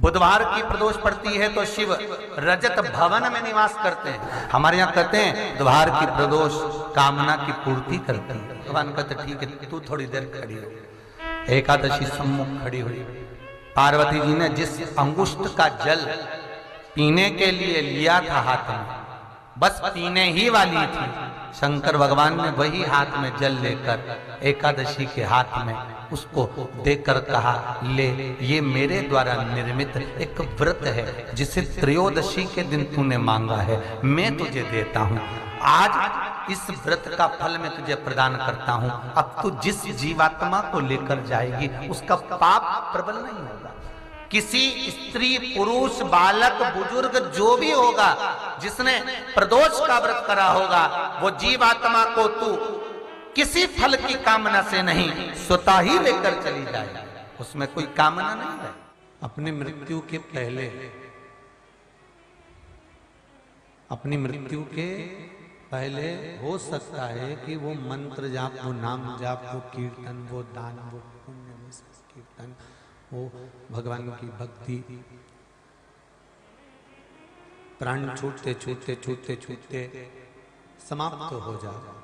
बुधवार की प्रदोष पड़ती है तो शिव रजत भवन में निवास करते हैं। हमारे यहाँ कहते हैं बुधवार की प्रदोष कामना की पूर्ति करती है। भगवान कहते ठीक है, तू थोड़ी देर खड़ी हो। एकादशी सम्मुख खड़ी हुई। पार्वती जी ने जिस अंगुष्ठ का जल पीने के लिए लिया था हाथ में, बस पीने ही वाली थी, शंकर भगवान ने वही हाथ में जल लेकर एकादशी के हाथ में उसको देकर कहा, ले, ये मेरे द्वारा निर्मित एक व्रत है जिसे त्रयोदशी के दिन तूने मांगा है, मैं तुझे देता हूं। आज इस व्रत का फल मैं तुझे प्रदान करता हूं। अब तू जिस जीवात्मा को लेकर जाएगी उसका पाप प्रबल नहीं होगा। किसी स्त्री, पुरुष, बालक, बुजुर्ग जो भी होगा जिसने प्रदोष का व्रत करा होगा, वो जीवात्मा को तू किसी फल की कामना से नहीं, स्वतः ही लेकर चली जाए। उसमें कोई कामना नहीं है। अपने मृत्यु के पहले, अपनी मृत्यु के पहले हो सकता है कि वो मंत्र जाप, वो नाम जाप, वो कीर्तन, वो दान, वो पुण्य, वो कीर्तन, वो भगवान की भक्ति प्राण छूटते छूटते छूटते छूटते समाप्त हो जाए।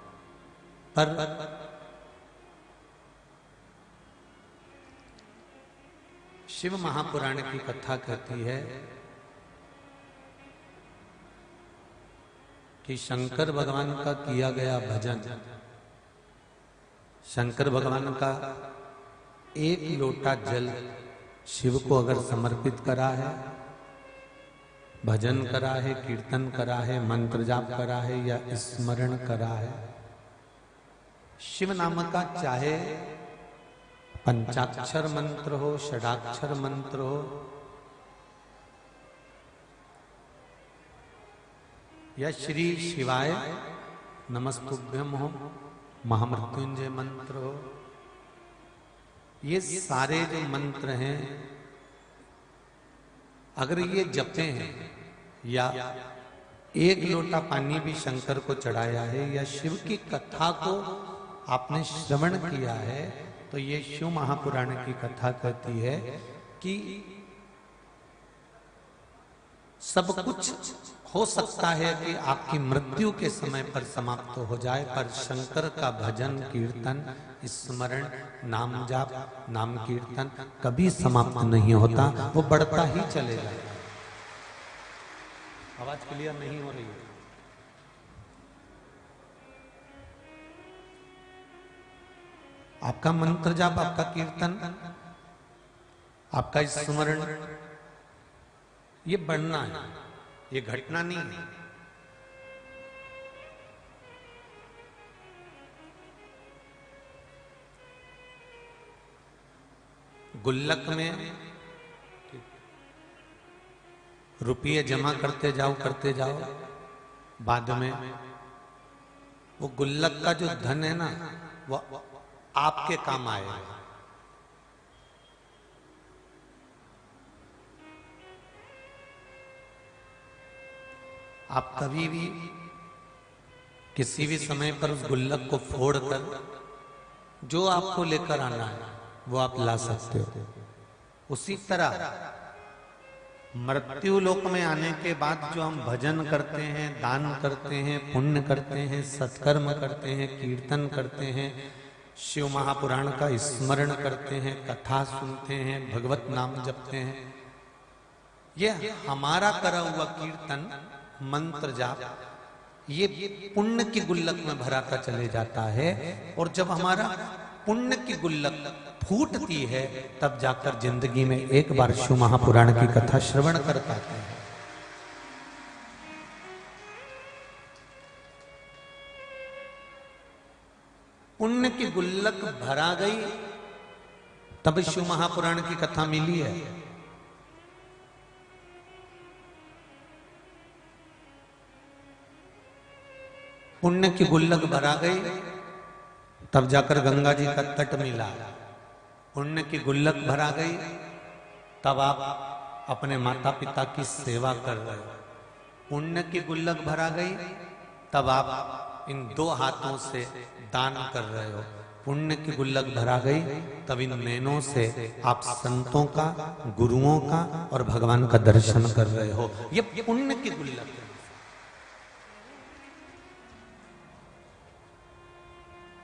पर शिव महापुराण की कथा कहती है कि शंकर भगवान का किया गया भजन, शंकर भगवान का एक लोटा जल शिव को अगर समर्पित करा है, भजन करा है, कीर्तन करा है, मंत्र जाप करा है या स्मरण करा है, शिव नाम का चाहे पंचाक्षर मंत्र हो, षडाक्षर मंत्र हो या श्री शिवाय नमस्तुभ्यम हो, महामृत्युंजय मंत्र हो, ये सारे जो मंत्र हैं अगर ये जपते हैं या एक लोटा पानी भी शंकर को चढ़ाया है या शिव की कथा को आपने श्रवण किया है, तो ये शिव महापुराण की कथा कहती है कि सब कुछ हो सकता है कि आपकी मृत्यु के समय पर समाप्त हो जाए, पर शंकर का भजन, कीर्तन, स्मरण, नाम जाप, नाम कीर्तन कभी समाप्त नहीं होता, वो बढ़ता ही चलेगा। आवाज क्लियर नहीं हो रही है? आपका मंत्र जाप, आपका कीर्तन, आपका स्मरण, ये बढ़ना है, ये घटना नहीं है। गुल्लक में रुपये जमा करते जाओ, बाद में वो गुल्लक का जो धन है ना, वो आपके काम आएगा। आप कभी भी किसी भी समय पर उस गुल्लक को फोड़कर जो आपको लेकर आना है वो आप ला सकते हो। उसी तरह मृत्यु लोक में आने के बाद जो हम भजन करते हैं, दान करते हैं, पुण्य करते हैं, सत्कर्म करते हैं, कीर्तन करते हैं, शिव महापुराण का स्मरण करते हैं, कथा सुनते हैं, भगवत नाम जपते हैं, ये हमारा करा हुआ कीर्तन, मंत्र जाप, ये पुण्य की गुल्लक में भरा कर चले जाता है। और जब हमारा पुण्य की गुल्लक फूटती है तब जाकर जिंदगी में एक बार शिव महापुराण की कथा श्रवण कर पाते हैं। पुण्य की गुल्लक भरा गई तब शिव महापुराण की कथा मिली है। पुण्य की गुल्लक भरा गई तब जाकर गंगा जी का तट मिला। पुण्य की गुल्लक भरा गई तब आप अपने माता पिता की सेवा कर रहे हो। पुण्य की गुल्लक भरा गई तब आप इन दो हाथों से दान कर रहे हो। पुण्य की गुल्लक भरा गई, तब इन नैनों से आप संतों का, गुरुओं का और भगवान का दर्शन कर रहे हो। ये पुण्य की गुल्लक है।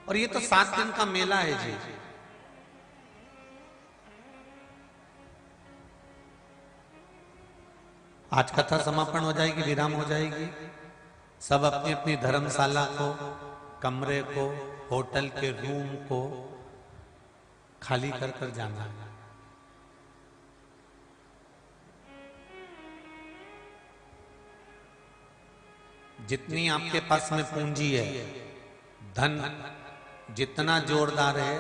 और ये तो 7 दिन का मेला है जी। आज कथा समापन हो जाएगी, विराम हो जाएगी। सब अपनी अपनी धर्मशाला को, कमरे को, होटल के रूम को खाली कर कर जाना है। जितनी आपके पास में पूंजी है, धन जितना जोरदार है,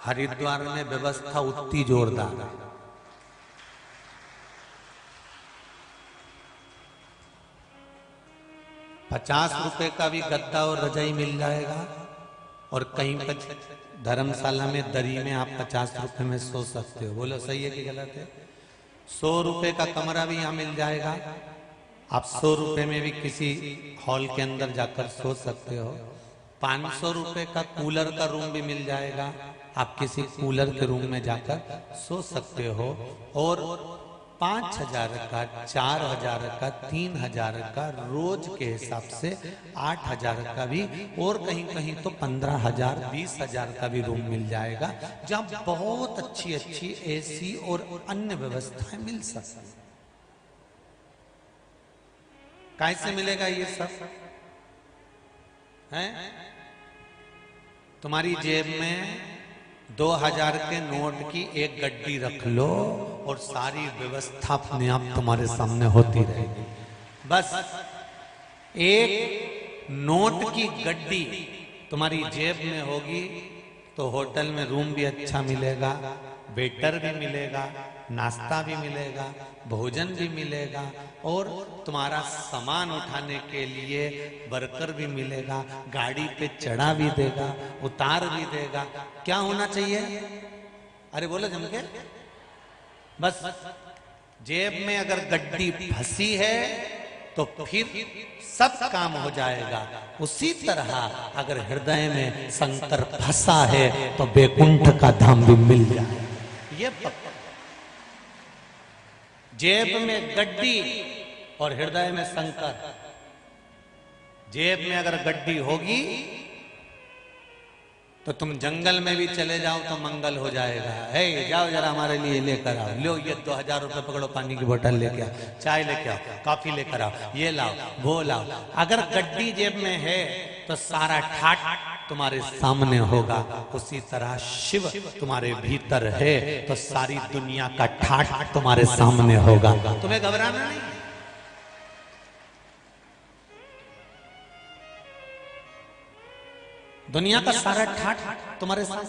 हरिद्वार में व्यवस्था उतनी जोरदार है। ₹50 का भी गद्दा और रजाई मिल जाएगा, और कहीं पर धर्मशाला में दरी में आप ₹50 में सो सकते हो। बोलो सही है कि गलत है? ₹100 का कमरा भी यहाँ मिल जाएगा। आप ₹100 में भी किसी हॉल के अंदर जाकर सो सकते हो। ₹500 का कूलर का रूम भी मिल जाएगा, आप किसी कूलर के रूम में जाकर सो सकते हो। और 5,000 का, 4,000 का, 3,000 का, रोज के हिसाब से 8,000 का भी, और कहीं कहीं तो 15,000, 20,000 का भी रूम मिल जाएगा, जहां बहुत अच्छी अच्छी एसी और अन्य व्यवस्थाएं मिल सकती हैं। कैसे मिलेगा ये सब? है तुम्हारी जेब में 2,000 के नोट की एक गड्डी रख लो और सारी व्यवस्था अपने आप तुम्हारे सामने होती रहेगी। बस एक नोट की गड्डी तुम्हारी जेब में होगी तो होटल में रूम भी अच्छा मिलेगा, वेटर भी मिलेगा, नाश्ता भी मिलेगा, भोजन भी मिलेगा, और तुम्हारा सामान उठाने के लिए वर्कर भी मिलेगा, गाड़ी पे चढ़ा भी देगा, उतार भी देगा। क्या होना चाहिए? अरे बोलो जम के। बस जेब में अगर गड्डी फंसी है तो फिर सब काम हो जाएगा। उसी तरह अगर हृदय में शंकर फंसा है तो बैकुंठ का धाम भी मिल जाए। ये जेब में गड्डी और हृदय में शंकर। जेब में अगर गड्डी होगी तो तुम जंगल में भी चले जाओ तो मंगल हो जाएगा। हे जाओ जरा हमारे लिए लेकर आओ, लो ये 2,000 रुपए पकड़ो, पानी की बोतल लेके आओ, चाय लेके आओ, कॉफी लेकर आओ, ये लाओ, वो लाओ। अगर गड्डी जेब में है तो सारा ठाट तुम्हारे सामने होगा। उसी तरह शिव तुम्हारे भीतर है तो सारी दुनिया का ठाट तुम्हारे सामने होगा। तुम्हें घबराना नहीं। दुनिया का सारा ठाट तुम्हारे साथ।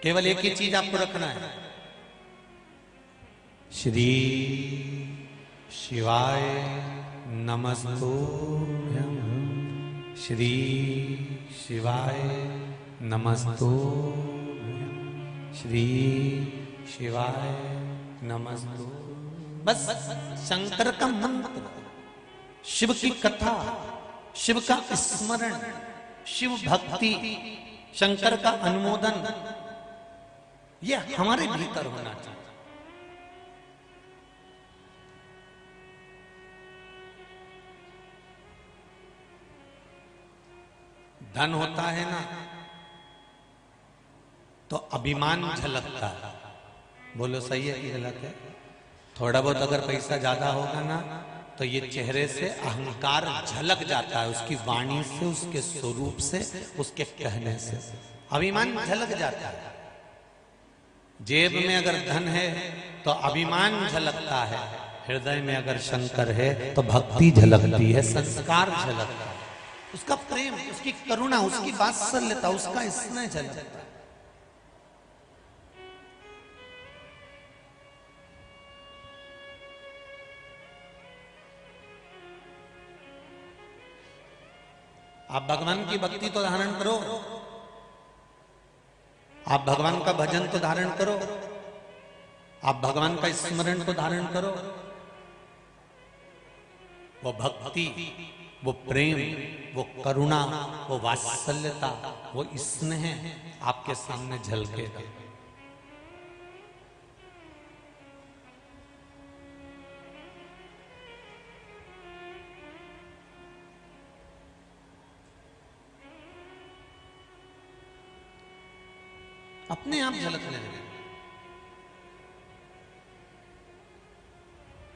केवल एक ही चीज आपको रखना है, श्री शिवाय नमस्तुभ्यं, श्री शिवाय नमस्तुभ्यं, श्री शिवाय नमस्तुभ्यं। बस शंकर का मंत्र, शिव की कथा, शिव का स्मरण, शिव भक्ति, शंकर का अनुमोदन, यह हमारे भीतर होना चाहिए। धन होता है ना तो अभिमान झलकता है। बोलो सही है कि गलत है? थोड़ा बहुत अगर पैसा ज्यादा होगा ना तो ये चेहरे से अहंकार झलक जाता है, उसकी वाणी से, उसके स्वरूप से, उसके कहने से अभिमान झलक जाता है। जेब में अगर धन है तो अभिमान झलकता है, हृदय में अगर शंकर है तो भक्ति झलकती है, संस्कार झलकता है, उसका प्रेम, उसकी करुणा, उसकी वात्सल्यता, उसका स्नेह झलकता है। आप भगवान की भक्ति तो धारण करो, आप भगवान का भजन तो धारण करो, आप भगवान का स्मरण तो धारण करो। वो भक्ति, वो प्रेम, वो करुणा, वो वात्सल्यता, वो स्नेह आपके सामने झलकेगा। अपने आप झलकने लगे।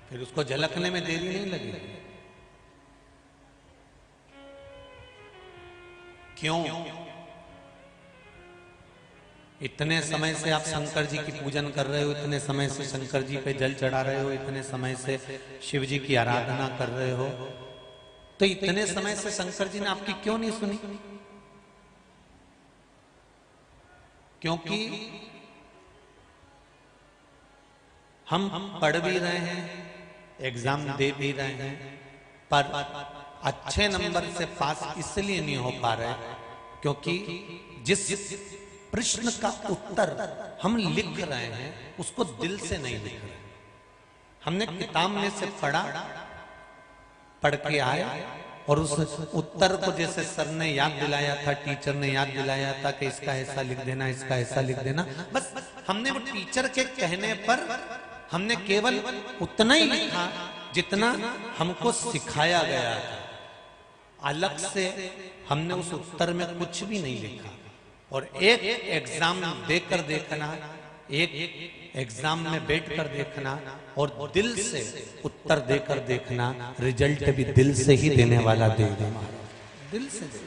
फिर उसको झलकने में देरी नहीं लगेगी। क्यों? इतने समय से आप शंकर जी की पूजन कर रहे हो, इतने समय से शंकर जी पे जल चढ़ा रहे हो, इतने समय से शिव जी की आराधना कर रहे हो, तो इतने समय से शंकर जी ने आपकी क्यों नहीं सुनी? क्योंकि हम पढ़ भी रहे हैं, एग्जाम दे भी रहे हैं, पर अच्छे नंबर से पास इसलिए नहीं हो पा रहे क्योंकि जिस प्रश्न का उत्तर हम लिख रहे हैं उसको दिल से नहीं लिख रहे। हमने किताब में से पढ़ के आए और उस उत्तर को जैसे सर ने याद दिलाया था, टीचर ने याद दिलाया था कि इसका ऐसा लिख देना, इसका ऐसा लिख देना, बस हमने वो टीचर के कहने पर हमने केवल उतना ही लिखा जितना हमको सिखाया गया था। अलग से हमने उस उत्तर में कुछ भी नहीं लिखा। और एक एग्जाम देकर देखना, एक एग्जाम में बैठकर देखना और दिल से उत्तर देकर देखना, रिजल्ट भी दिल से ही देने वाला देगा। दिल से दे।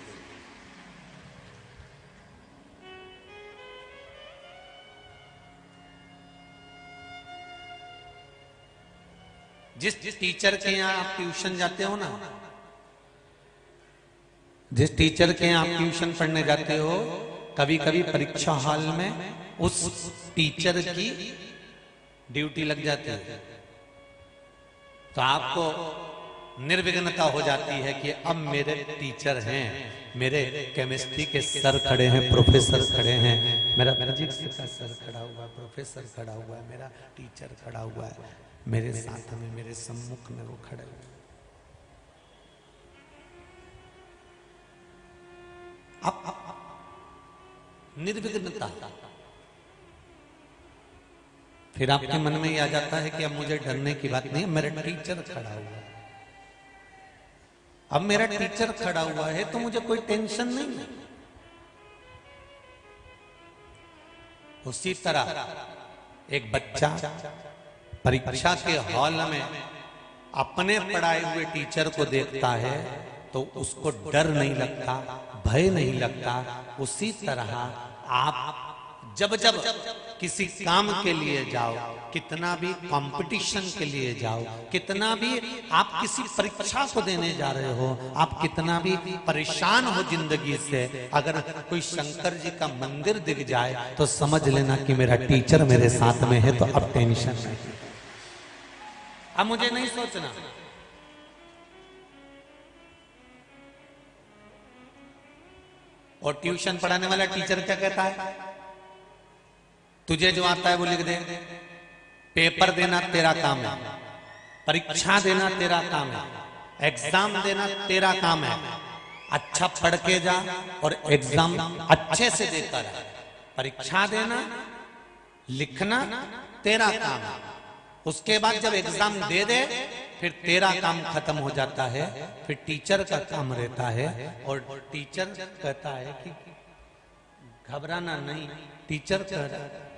जिस टीचर के यहाँ आप ट्यूशन जाते हो ना, जिस टीचर के यहाँ आप ट्यूशन पढ़ने जाते हो, कभी कभी परीक्षा हॉल में उस टीचर की ड्यूटी लग जाती है, तो आपको निर्विघ्नता हो जाती है कि अब मेरे टीचर हैं, मेरे केमिस्ट्री के सर खड़े हैं, प्रोफेसर खड़े हैं, मेरा फिजिक्स का सर खड़ा हुआ है, प्रोफेसर खड़ा हुआ है, मेरा टीचर खड़ा हुआ है, मेरे साथ में, मेरे सम्मुख में वो खड़े हुए। अब निर्विघ्नता, फिर आपके मन में ये आ जाता है कि अब मुझे डरने की बात नहीं है, मेरा टीचर खड़ा हुआ है। अब मेरा टीचर खड़ा हुआ है तो मुझे कोई टेंशन नहीं है। उसी तरह एक बच्चा परीक्षा के हॉल में अपने पढ़ाए हुए टीचर को देखता है तो उसको डर नहीं लगता, भय नहीं लगता। उसी तरह आप जब जब किसी काम के लिए जाओ, कितना भी कंपटीशन के लिए जाओ, कितना भी आप किसी परीक्षा को देने जा रहे हो, आप कितना भी परेशान हो जिंदगी से, अगर कोई शंकर जी का मंदिर दिख जाए तो समझ लेना कि मेरा टीचर मेरे साथ में है, तो अब टेंशन नहीं, अब मुझे नहीं सोचना। और ट्यूशन पढ़ाने वाला टीचर क्या कहता है? तुझे जो आता है वो लिख दे, पेपर देना तेरा काम है, परीक्षा देना तेरा काम है, एग्जाम देना तेरा काम है। अच्छा पढ़ के जा और एग्जाम अच्छे से देकर, परीक्षा देना, लिखना तेरा काम है। उसके बाद जब एग्जाम दे दे फिर तेरा काम खत्म हो जाता है, फिर टीचर का काम रहता है। और टीचर कहता है कि घबराना नहीं, टीचर कह रहा है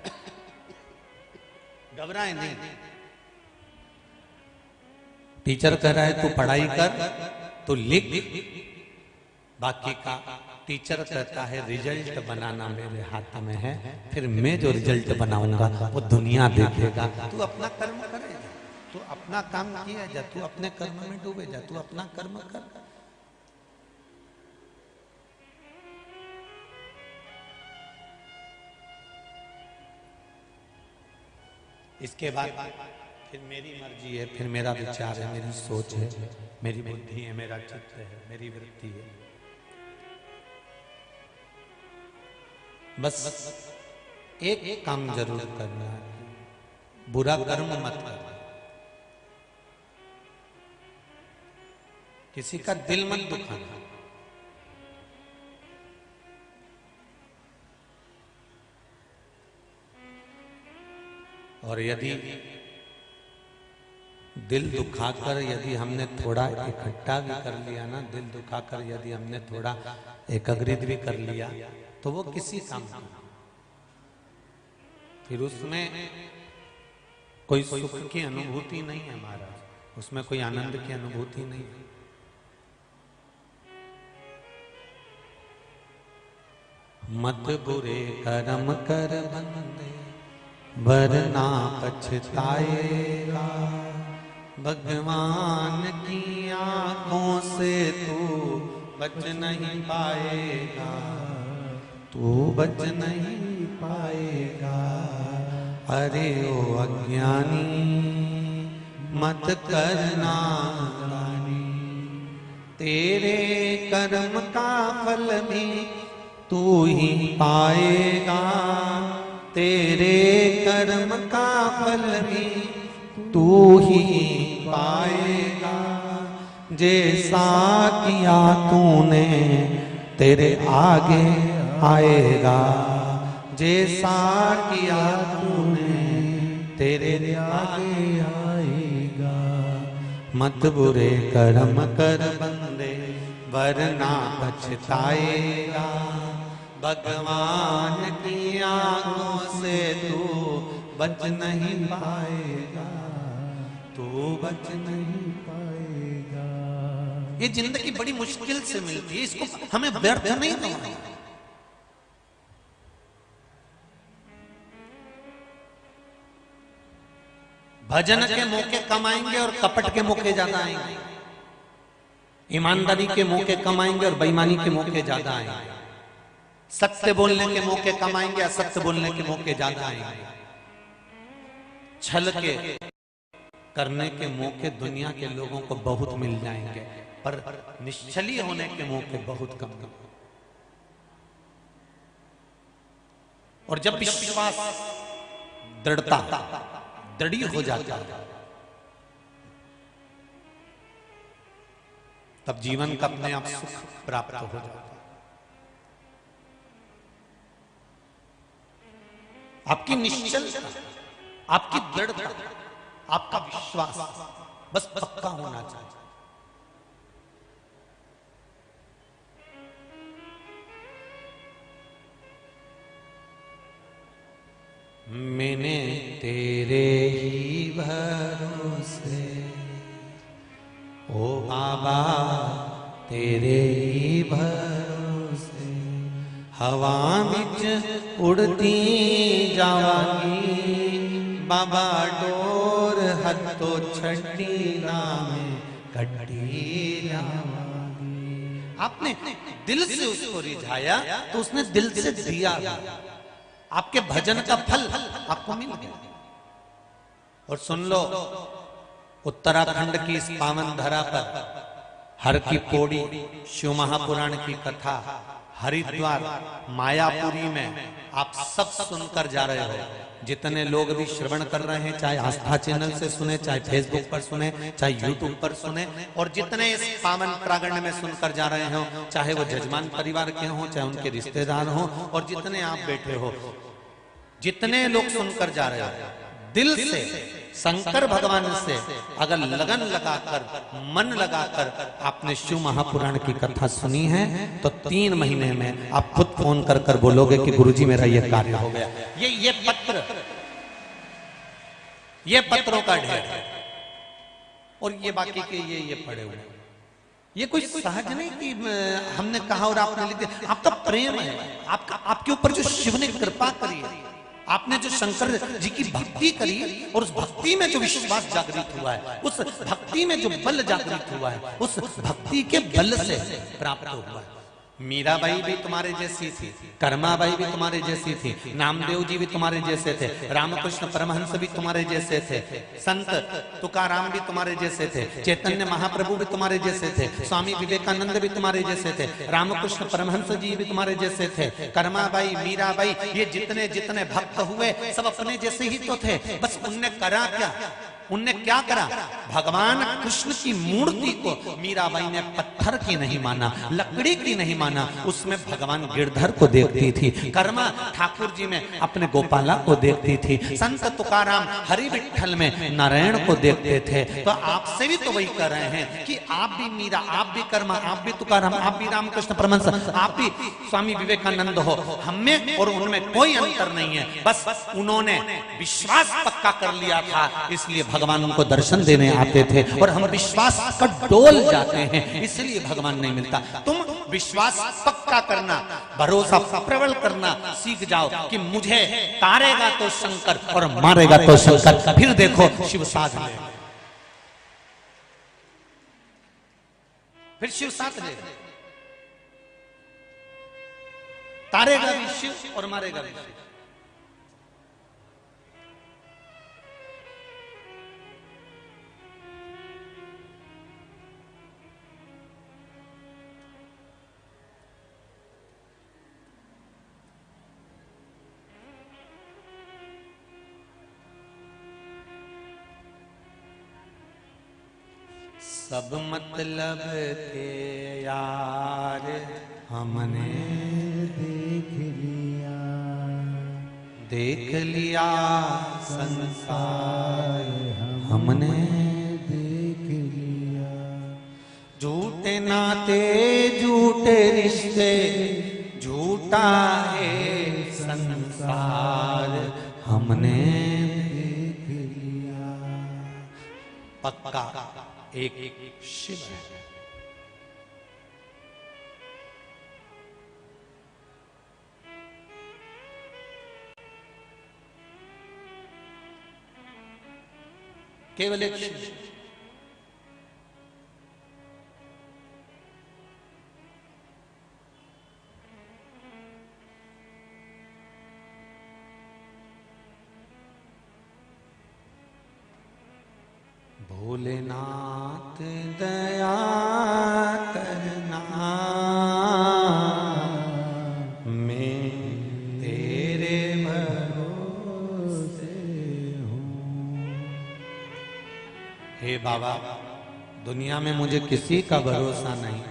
घबराए नहीं, टीचर कह रहा है तू पढ़ाई कर, तू लिख, बाकी का टीचर कहता है रिजल्ट बनाना मेरे हाथ में है, फिर मैं जो रिजल्ट बनाऊंगा वो दुनिया देखेगा। तू अपना कर्म करे, तू अपना काम किया जा, तू अपने कर्म में डूबे जा, तू अपना कर्म कर। इसके बाद फिर मेरी मर्जी है, फिर मेरा विचार है, मेरी सोच है, मेरी बुद्धि है, मेरा चित्त है, मेरी वृत्ति है। बस एक काम जरूर करना है, बुरा कर्म मत करना। किसी का दिल मत दुखाना। और यदि दिल दुखाकर यदि हमने थोड़ा इकट्ठा भी कर लिया ना, दिल दुखाकर यदि हमने थोड़ा एकत्रित भी कर लिया, तो वो किसी काम का, फिर उसमें कोई सुख की अनुभूति नहीं है महाराज, उसमें कोई आनंद की अनुभूति नहीं है। मत बुरे कर्म कर बंदे वरना पछताएगा, भगवान की आंखों से तू बच नहीं पाएगा, तू बच नहीं पाएगा। अरे ओ अज्ञानी मत करना दानी, तेरे कर्म का फल भी तू ही पाएगा, तेरे कर्म का फल भी तू ही पाएगा। जैसा किया तूने तेरे आगे आएगा, जैसा किया तूने तेरे आगे आएगा। मत बुरे कर्म कर बंदे वरना पछताएगा, भगवान की आंखों से तू बच नहीं पाएगा, तू बच नहीं पाएगा। ये जिंदगी बड़ी मुश्किल से मिलती है, इसको हमें व्यर्थ नहीं गंवाना। भजन के मौके कम आएंगे और कपट के मौके ज्यादा आएंगे, ईमानदारी के मौके कम आएंगे और बेईमानी के मौके ज्यादा आएंगे, सत्य बोलने के मौके कम आएंगे, असत्य बोलने के मौके ज्यादा आएंगे, छल के करने के मौके दुनिया के लोगों को बहुत मिल जाएंगे, पर निश्चली होने के मौके बहुत कम। और जब विश्वास दृढ़ता दृढ़ हो जाता है, तब जीवन का अपने आप सुख प्राप्त हो जाता है। आपकी निश्चलता, आपकी दृढ़ता, आपका विश्वास बस पक्का होना चाहिए। मैंने तेरे ही भरोसे ओ बाबा, तेरे ही भरोसे हवा विच उड़ती जावागी, बाबा डोर हथो छड़ी नाम कटी जावागी। आपने दिल से उसको रिझाया तो उसने दिल से दिया, आपके भजन का फल आपको मिल गया। और सुन लो, उत्तराखंड की इस पावन धरा पर हर की पौड़ी शिव महापुराण की कथा हरिद्वार मायापुरी में आप सब सुनकर जा रहे हो। जितने लोग भी श्रवण कर रहे हैं, चाहे आस्था चैनल से सुने, चाहे फेसबुक पर सुने, चाहे यूट्यूब पर सुने, और जितने इस पावन प्रांगण में सुनकर जा रहे हो, चाहे वो जजमान परिवार के हों, चाहे उनके रिश्तेदार हों, और जितने आप बैठे हो, जितने लोग सुनकर जा रहे हो, दिल से शंकर भगवान से अगर लगन लगाकर, मन लगाकर आपने शिव महापुराण की कथा सुनी है, तो 3 महीने में आप खुद फोन कर कर बोलोगे कि गुरुजी मेरा ये कार्य हो गया। ये पत्रों का ढेर है, और ये बाकी के ये पड़े हुए। ये कोई सहज नहीं कि हमने कहा और आपने लिख दिया। आपका प्रेम है, आपके ऊपर जो शिव ने कृपा करी है, आपने जो शंकर जी की भक्ति करी, और उस भक्ति में जो विश्वास जागृत हुआ है, उस भक्ति में जो बल जागृत हुआ है, उस भक्ति के बल से प्राप्त हुआ है। मीराबाई भी तुम्हारे जैसी थी, कर्माबाई भी तुम्हारे जैसी थी, नामदेव जी भी तुम्हारे जैसे थे, रामकृष्ण परमहंस भी तुम्हारे जैसे थे, संत तुकाराम भी तुम्हारे जैसे थे, चैतन्य महाप्रभु भी तुम्हारे जैसे थे, स्वामी विवेकानंद भी तुम्हारे जैसे थे, रामकृष्ण परमहंस जी भी तुम्हारे जैसे थे, कर्माबाई, मीराबाई, ये जितने जितने भक्त हुए सब अपने जैसे ही तो थे। बस उनने करा क्या? उनने क्या करा, भगवान कृष्ण की मूर्ति को मीराबाई ने पत्थर की नहीं माना, लकड़ी की नहीं माना, उसमें भगवान गिरधर को देखती थी। कर्मा ठाकुर जी में अपने गोपाला को देखती थी। संत तुकाराम हरि विठल में नारायण को देखते थे। तो आपसे भी तो वही कर रहे हैं कि आप भी मीरा, आप भी कर्मा, आप भी तुकाराम, आप भी रामकृष्ण परमहंस, आप भी स्वामी विवेकानंद हो। हमें और उनमें कोई अंतर नहीं है, बस उन्होंने विश्वास पक्का कर लिया था, इसलिए भगवान उनको दर्शन देने आते थे। और हम विश्वास का डोल जाते हैं, इसलिए भगवान नहीं मिलता। तुम विश्वास पक्का करना, भरोसा प्रबल करना सीख जाओ कि मुझे तारेगा तो शंकर और मारेगा तो शंकर, फिर देखो शिव साथ ले, फिर शिव साथ ले, तारेगा भी शिव और मारेगा भी शिव। सब मतलब के यार हमने देख लिया संसार हमने देख लिया, झूठे नाते झूठे रिश्ते झूठा है संसार हमने देख लिया। पक्का एक शिव है। केवल एक शिव। भोलेनाथ दया करना मैं तेरे भरोसे हूँ। हे बाबा, दुनिया में मुझे किसी का भरोसा नहीं,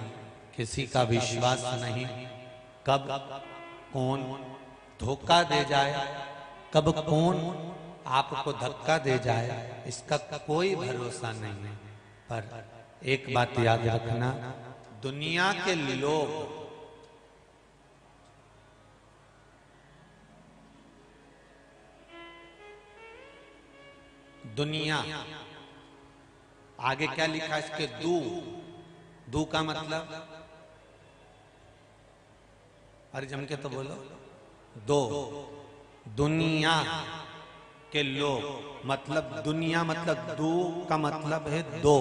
किसी का विश्वास नहीं। कब कौन धोखा दे जाए, कब कौन आपको धक्का दे जाए, इसका कोई भरोसा नहीं है। पर एक बात याद रखना, दुनिया के लोग दुनिया आगे क्या लिखा है इसके, दू का मतलब, अरे जम के तो बोलो, दो। दुनिया के लोग मतलब, दुनिया मतलब दो का मतलब है दो,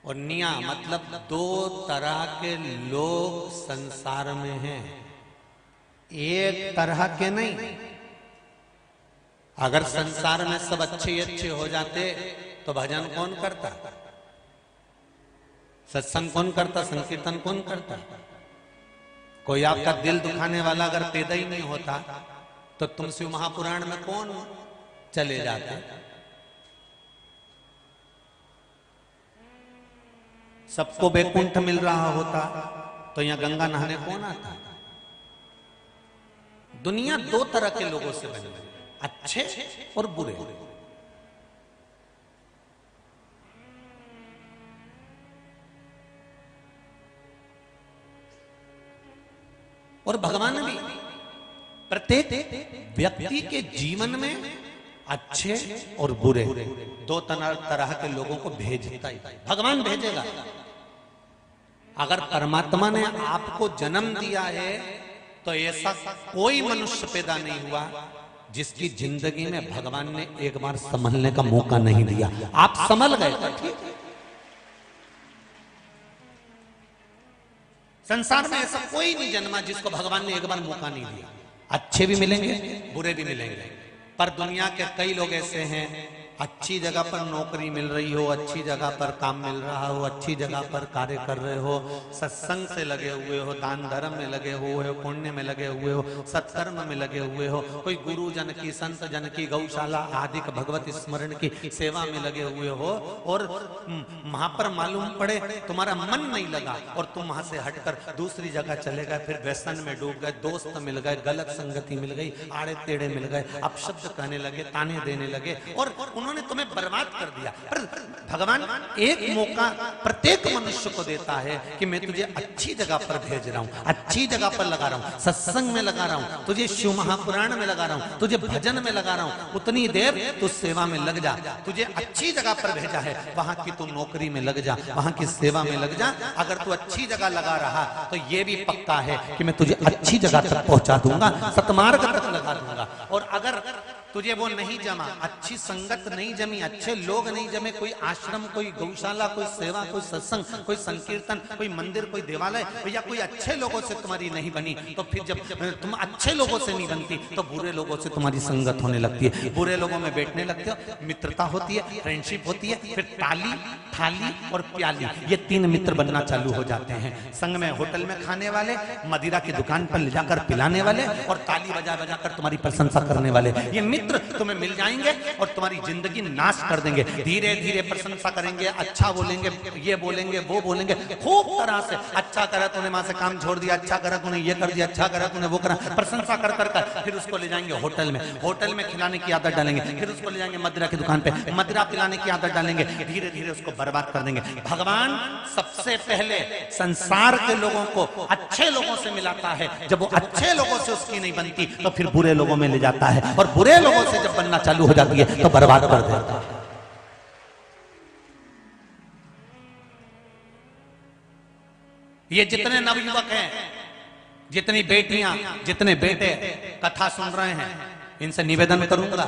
और निया मतलब दो तरह के लोग संसार में हैं, एक तरह के नहीं। अगर संसार में सब अच्छे अच्छे हो जाते तो भजन कौन करता, सत्संग कौन करता, संकीर्तन कौन करता? कोई आपका दिल दुखाने वाला अगर पैदा ही नहीं होता तो तुम शिव महापुराण में कौन चले जाते? सबको बैकुंठ मिल रहा होता तो यहां गंगा नहाने कौन आता? दुनिया दो तरह के लोगों से बनी है, अच्छे और बुरे। और भगवान भी प्रत्येक व्यक्ति के जीवन में अच्छे और बुरे दो तरह के लोगों को भेजता ही भगवान भेजेगा। अगर परमात्मा ने आपको जन्म दिया है तो ऐसा कोई मनुष्य पैदा नहीं हुआ जिसकी जिंदगी में भगवान ने एक बार संभलने का मौका नहीं दिया। आप संभल गए तो ठीक। संसार में ऐसा कोई नहीं जन्मा जिसको भगवान ने एक बार मौका नहीं दिया। अच्छे भी मिलेंगे, बुरे भी मिलेंगे, पर दुनिया के कई लोग ऐसे हैं, अच्छी जगह पर नौकरी मिल रही हो, अच्छी जगह पर काम मिल रहा हो, अच्छी जगह पर कार्य कर रहे हो, सत्संग से लगे हुए हो, दान धर्म में लगे हुए हो, पुण्य में लगे हुए हो, सत्कर्म में लगे हुए हो, कोई गुरु जन की, संत जन की, गौशाला आदि भगवत स्मरण की सेवा में लगे हुए हो, और वहां पर मालूम पड़े तुम्हारा मन नहीं लगा और तुम वहां से हटकर दूसरी जगह चले गए, फिर व्यसन में डूब गए, दोस्त मिल गए, गलत संगति मिल गई, आड़े टेढ़े मिल गए, अपशब्द कहने लगे, ताने देने लगे और उन्होंने तुम्हें बर्बाद कर दिया। पर भगवान एक मौका प्रत्येक मनुष्य को देता है कि मैं तुझे अच्छी जगह पर भेज रहा हूं, अच्छी जगह पर लगा रहा हूं, सत्संग में लगा रहा हूं, तुझे शिव महापुराण में लगा रहा हूं, तुझे भजन में लगा रहा हूं, उतनी देर तू सेवा में लग जा। तुझे अच्छी जगह पर भेजा है, वहां की तू नौकरी में लग जा, वहां की सेवा में लग जा। अगर तू अच्छी जगह लगा रहा तो ये भी पक्का है कि मैं तुझे अच्छी जगह तक पहुंचा दूंगा, सतमार्ग तक लगा दूंगा। और अगर तुझे वो नहीं जमा, अच्छी संगत नहीं जमी, अच्छे लोग नहीं जमे, कोई आश्रम, कोई गौशाला, कोई सेवा, कोई सत्संग, कोई संकीर्तन, कोई मंदिर, कोई देवालय, या कोई अच्छे लोगों से तुम्हारी नहीं बनी, तो फिर जब तुम अच्छे लोगों से नहीं बनती तो बुरे लोगों से तुम्हारी संगत होने लगती है। बुरे लोगों में बैठने लगते हो, मित्रता होती है, फ्रेंडशिप होती है, फिर ताली, थाली और प्याली, ये 3 मित्र बनना चालू हो जाते हैं। संग में होटल में खाने वाले, मदिरा की दुकान पर ले जाकर पिलाने वाले और ताली बजा बजा कर तुम्हारी प्रशंसा करने वाले, ये मित्र तुम्हें मिल जाएंगे और तुम्हारी जिंदगी नाश कर देंगे। धीरे धीरे प्रशंसा करेंगे, अच्छा बोलेंगे, ये बोलेंगे, वो बोलेंगे, खूब तरह से। अच्छा करा तूने, वहां से काम छोड़ दिया, अच्छा करा तूने, ये कर दिया, अच्छा करा तूने, वो करा, प्रशंसा कर कर कर फिर उसको ले जाएंगे होटल में, होटल में खिलाने की आदत डालेंगे, फिर उसको ले जाएंगे मदिरा की दुकान पे, मदिरा पिलाने की आदत डालेंगे, धीरे धीरे उसको बर्बाद कर देंगे। भगवान सबसे पहले संसार के लोगों को अच्छे लोगों से मिलाता है, जब वो अच्छे लोगों से उसकी नहीं बनती तो फिर बुरे लोगों में ले जाता है, और बुरे लोगों से जब बनना चालू हो जाती है तो बर्बाद कर देता है। ये जितने नवयुवक हैं, जितनी बेटियां, जितने बेटे कथा सुन रहे हैं, इनसे निवेदन करूंगा,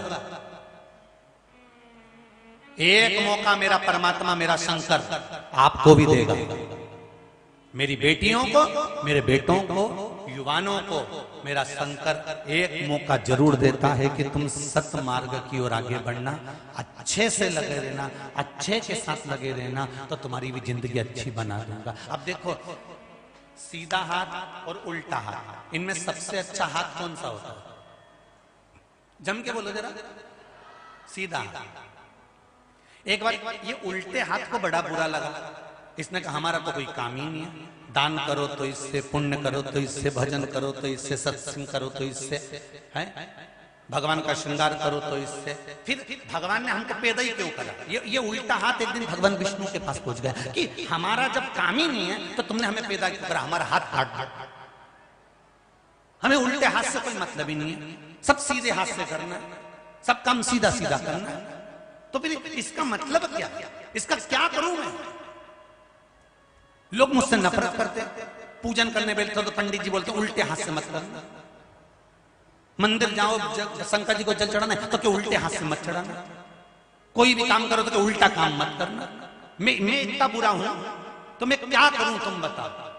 एक मौका मेरा परमात्मा, मेरा शंकर आपको भी देगा। मेरी बेटियों को, मेरे बेटों को, युवानों को मेरा शंकर एक मौका जरूर देता है कि तुम सत्य मार्ग की ओर आगे बढ़ना, अच्छे से लगे रहना, अच्छे के साथ लगे रहना, तो तुम्हारी भी जिंदगी अच्छी बना दूंगा। अब देखो, सीधा हाथ और उल्टा हाथ, इनमें सबसे अच्छा हाथ कौन सा होता है? जम के बोलो जरा। सीधा हाथ। एक बार ये उल्टे हाथ को बड़ा बुरा लगा, इसने कहा हमारा तो कोई काम ही नहीं है, दान करो तो इससे, पुण्य करो तो इससे, भजन करो तो इससे, सत्संग करो तो इससे, है भगवान का श्रृंगार करो तो इससे। फिर भगवान ने हमको पैदा ही क्यों करा? ये उल्टा हाथ एक दिन भगवान विष्णु के पास पहुंच गया कि हमारा जब काम ही नहीं है तो तुमने हमें पैदा क्यों करा? हमारा हाथ काट दो, हमें उल्टे हाथ से कोई मतलब ही नहीं है, सब सीधे हाथ से करना है, सब काम सीधा सीधा करना है। तो फिर इसका मतलब क्या? इसका क्या करूं मैं? लोग मुझसे नफरत करते, पूजन करने बैठते तो पंडित जी बोलते उल्टे हाथ से मत करना, मंदिर जाओ शंकर जी को जल चढ़ाना तो क्या उल्टे हाथ से मत चढ़ाना, कोई भी काम करो तो क्या उल्टा काम मत करना। मैं इतना बुरा हूं तो मैं क्या करूं तुम बताओ?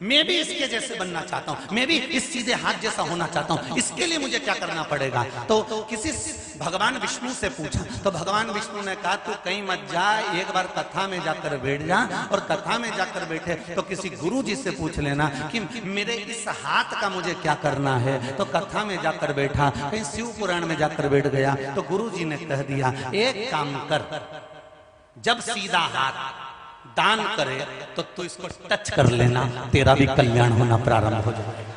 मैं भी इसके जैसे बनना चाहता हूं, मैं भी इस सीधे हाथ जैसा होना चाहता हूं, इसके लिए मुझे क्या करना पड़ेगा? तो किसी भगवान विष्णु से पूछा तो भगवान विष्णु ने कहा तू कहीं मत जा, एक बार कथा में जाकर बैठ जा, और कथा में जाकर बैठे तो किसी गुरु जी से पूछ लेना कि मेरे इस हाथ का मुझे क्या करना है। तो कथा में जाकर बैठा, कहीं शिव पुराण में जाकर बैठ गया तो गुरु जी ने कह दिया एक काम कर, जब सीधा हाथ दान करे तो तू इसको टच कर लेना, तेरा भी कल्याण होना प्रारंभ हो जाएगा।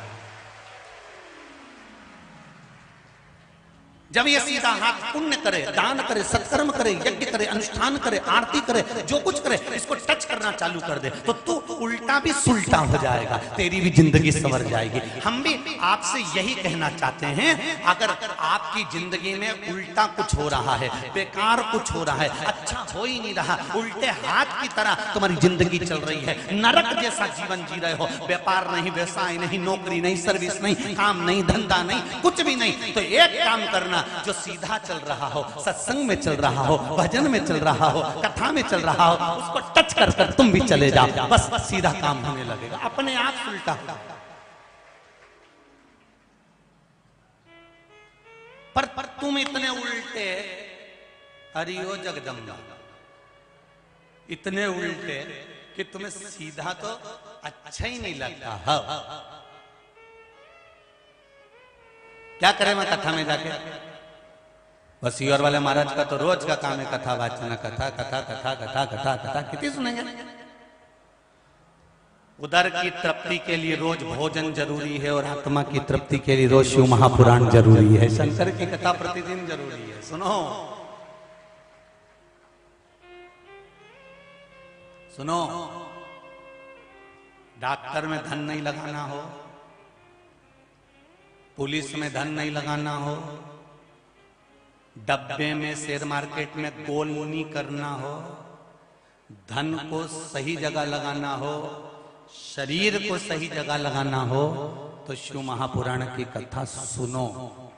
जब ये सीधा हाथ पुण्य करे, दान करे, सत्कर्म करे, यज्ञ करे, अनुष्ठान करे, आरती करे, जो कुछ करे, इसको टच करना चालू कर दे तो तू उल्टा भी सुल्टा हो जाएगा, तेरी भी जिंदगी संवर जाएगी। हम भी आपसे यही कहना चाहते हैं, अगर आपकी जिंदगी में उल्टा कुछ हो रहा है, बेकार कुछ हो रहा है, अच्छा हो ही नहीं रहा, उल्टे हाथ की तरह तुम्हारी जिंदगी चल रही है, नरक जैसा जीवन जी रहे हो, व्यापार नहीं, व्यवसाय नहीं, नौकरी नहीं, सर्विस नहीं, काम नहीं, धंधा नहीं, कुछ भी नहीं, तो एक काम करना, जो सीधा चल रहा हो, सत्संग में चल रहा हो, भजन में चल रहा हो, कथा में चल रहा हो, उसको टच कर कर तुम भी चले जाओ, बस सीधा काम होने लगेगा, अपने आप उल्टा होगा। पर तुम इतने उल्टे अरे ओ जगदम्बा, इतने उल्टे कि तुम्हें सीधा तो अच्छा ही नहीं लगता। हाँ, क्या करें मैं कथा में जाके? बस ईयर वाले महाराज का तो रोज का काम है कथा वाचना, कथा कथा कथा कथा कथा कथा, कितनी सुनेंगे? उदर की तृप्ति के लिए रोज भोजन जरूरी है और आत्मा की तृप्ति के लिए रोज शिव महापुराण जरूरी है। शंकर की कथा प्रतिदिन जरूरी है। सुनो सुनो, डॉक्टर में धन नहीं लगाना हो, पुलिस में धन नहीं लगाना हो, डब्बे में शेयर मार्केट में गोल नहीं करना हो, धन को सही जगह लगाना हो, शरीर को सही जगह लगाना हो, तो शिव महापुराण की कथा सुनो,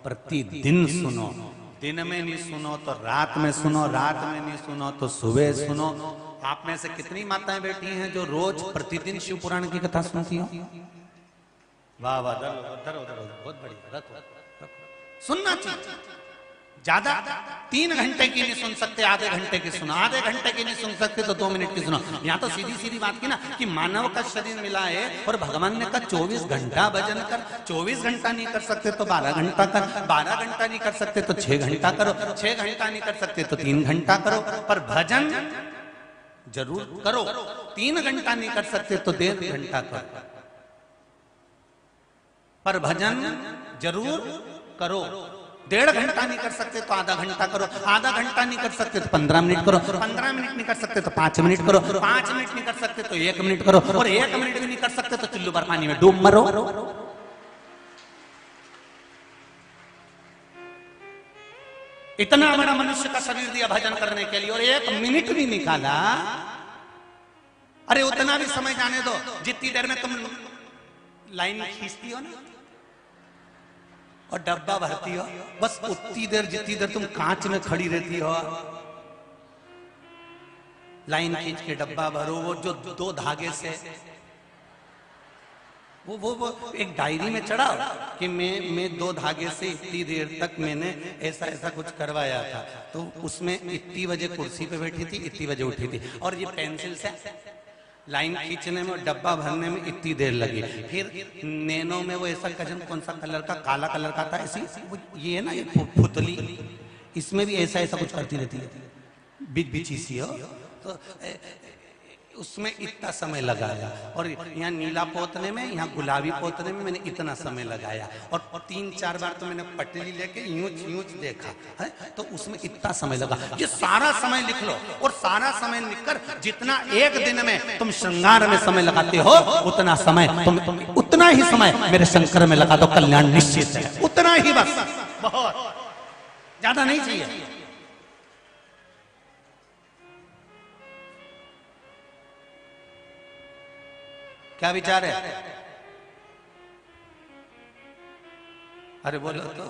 प्रतिदिन सुनो। दिन में नहीं सुनो तो रात में सुनो, रात में नहीं सुनो तो सुबह सुनो। आप में से कितनी माताएं बैठी हैं जो रोज प्रतिदिन शिव पुराण की कथा सुनती हो? वाह वाह, बहुत बढ़िया, सुनना चाहिए। ज्यादा 3 घंटे की नहीं सुन सकते, आधे घंटे की सुनो। आधे घंटे की नहीं सुन सकते तो 2 मिनट की सुनो। यहाँ तो सीधी सीधी बात की ना कि मानव का शरीर मिला है और भगवान ने कहा 24 घंटा भजन कर। 24 घंटा नहीं कर सकते तो 12 घंटा कर, 12 घंटा नहीं कर सकते तो 6 घंटा करो, 6 घंटा नहीं कर सकते तो 3 घंटा करो, पर भजन जरूर करो। 3 घंटा नहीं कर सकते तो 1.5 घंटा करो, पर भजन जरूर करो। 1.5 घंटा नहीं कर सकते तो आधा घंटा करो, आधा घंटा नहीं कर सकते तो 15 मिनट करो, 15 मिनट नहीं कर सकते तो 5 मिनट करो, 5 मिनट नहीं कर सकते तो 1 मिनट करो, और 1 मिनट भी नहीं कर सकते तो चुल्लू भर पानी में डूब मरो। इतना बड़ा मनुष्य का शरीर दिया भजन करने के लिए और 1 मिनट भी निकाला। अरे उतना भी समय जाने दो, जितनी देर में तुम लाइन खींचती हो ना और डब्बा भरती हो, बस उतनी देर जितनी देर तुम कांच में खड़ी रहती हो, लाइन खींच के डब्बा भरो। वो जो 2 धागे से वो एक डायरी में चढ़ा कि मैं 2 धागे से इतनी देर तक मैंने ऐसा ऐसा कुछ करवाया था, तो उसमें इतनी बजे कुर्सी पे बैठी थी, इतनी बजे उठी थी, और ये पेंसिल से लाइन खींचने में और डब्बा भरने में इतनी देर लगी। फिर नैनो में वो ऐसा कजन कौन सा कलर का, काला कलर का था, ऐसी ये है ना ये पुतली, इसमें भी ऐसा ऐसा कुछ करती रहती है, बिची सी हो, तो उसमें इतना समय लगाया। और यहाँ नीला पोतने में, यहाँ गुलाबी पोतने में मैंने इतना समय लगाया, और 3-4 बार तो मैंने पटली लेके यूंच यूंच देखा है, तो उसमें इतना समय लगा। ये सारा समय लिख लो, और सारा समय लिखकर जितना एक दिन में तुम श्रृंगार में समय लगाते हो, उतना समय तुम उतना ही समय मेरे शंकर में लगा दो, कल्याण निश्चित है। उतना ही बस, बहुत ज्यादा नहीं चाहिए। क्या विचार है? अरे बोलो तो।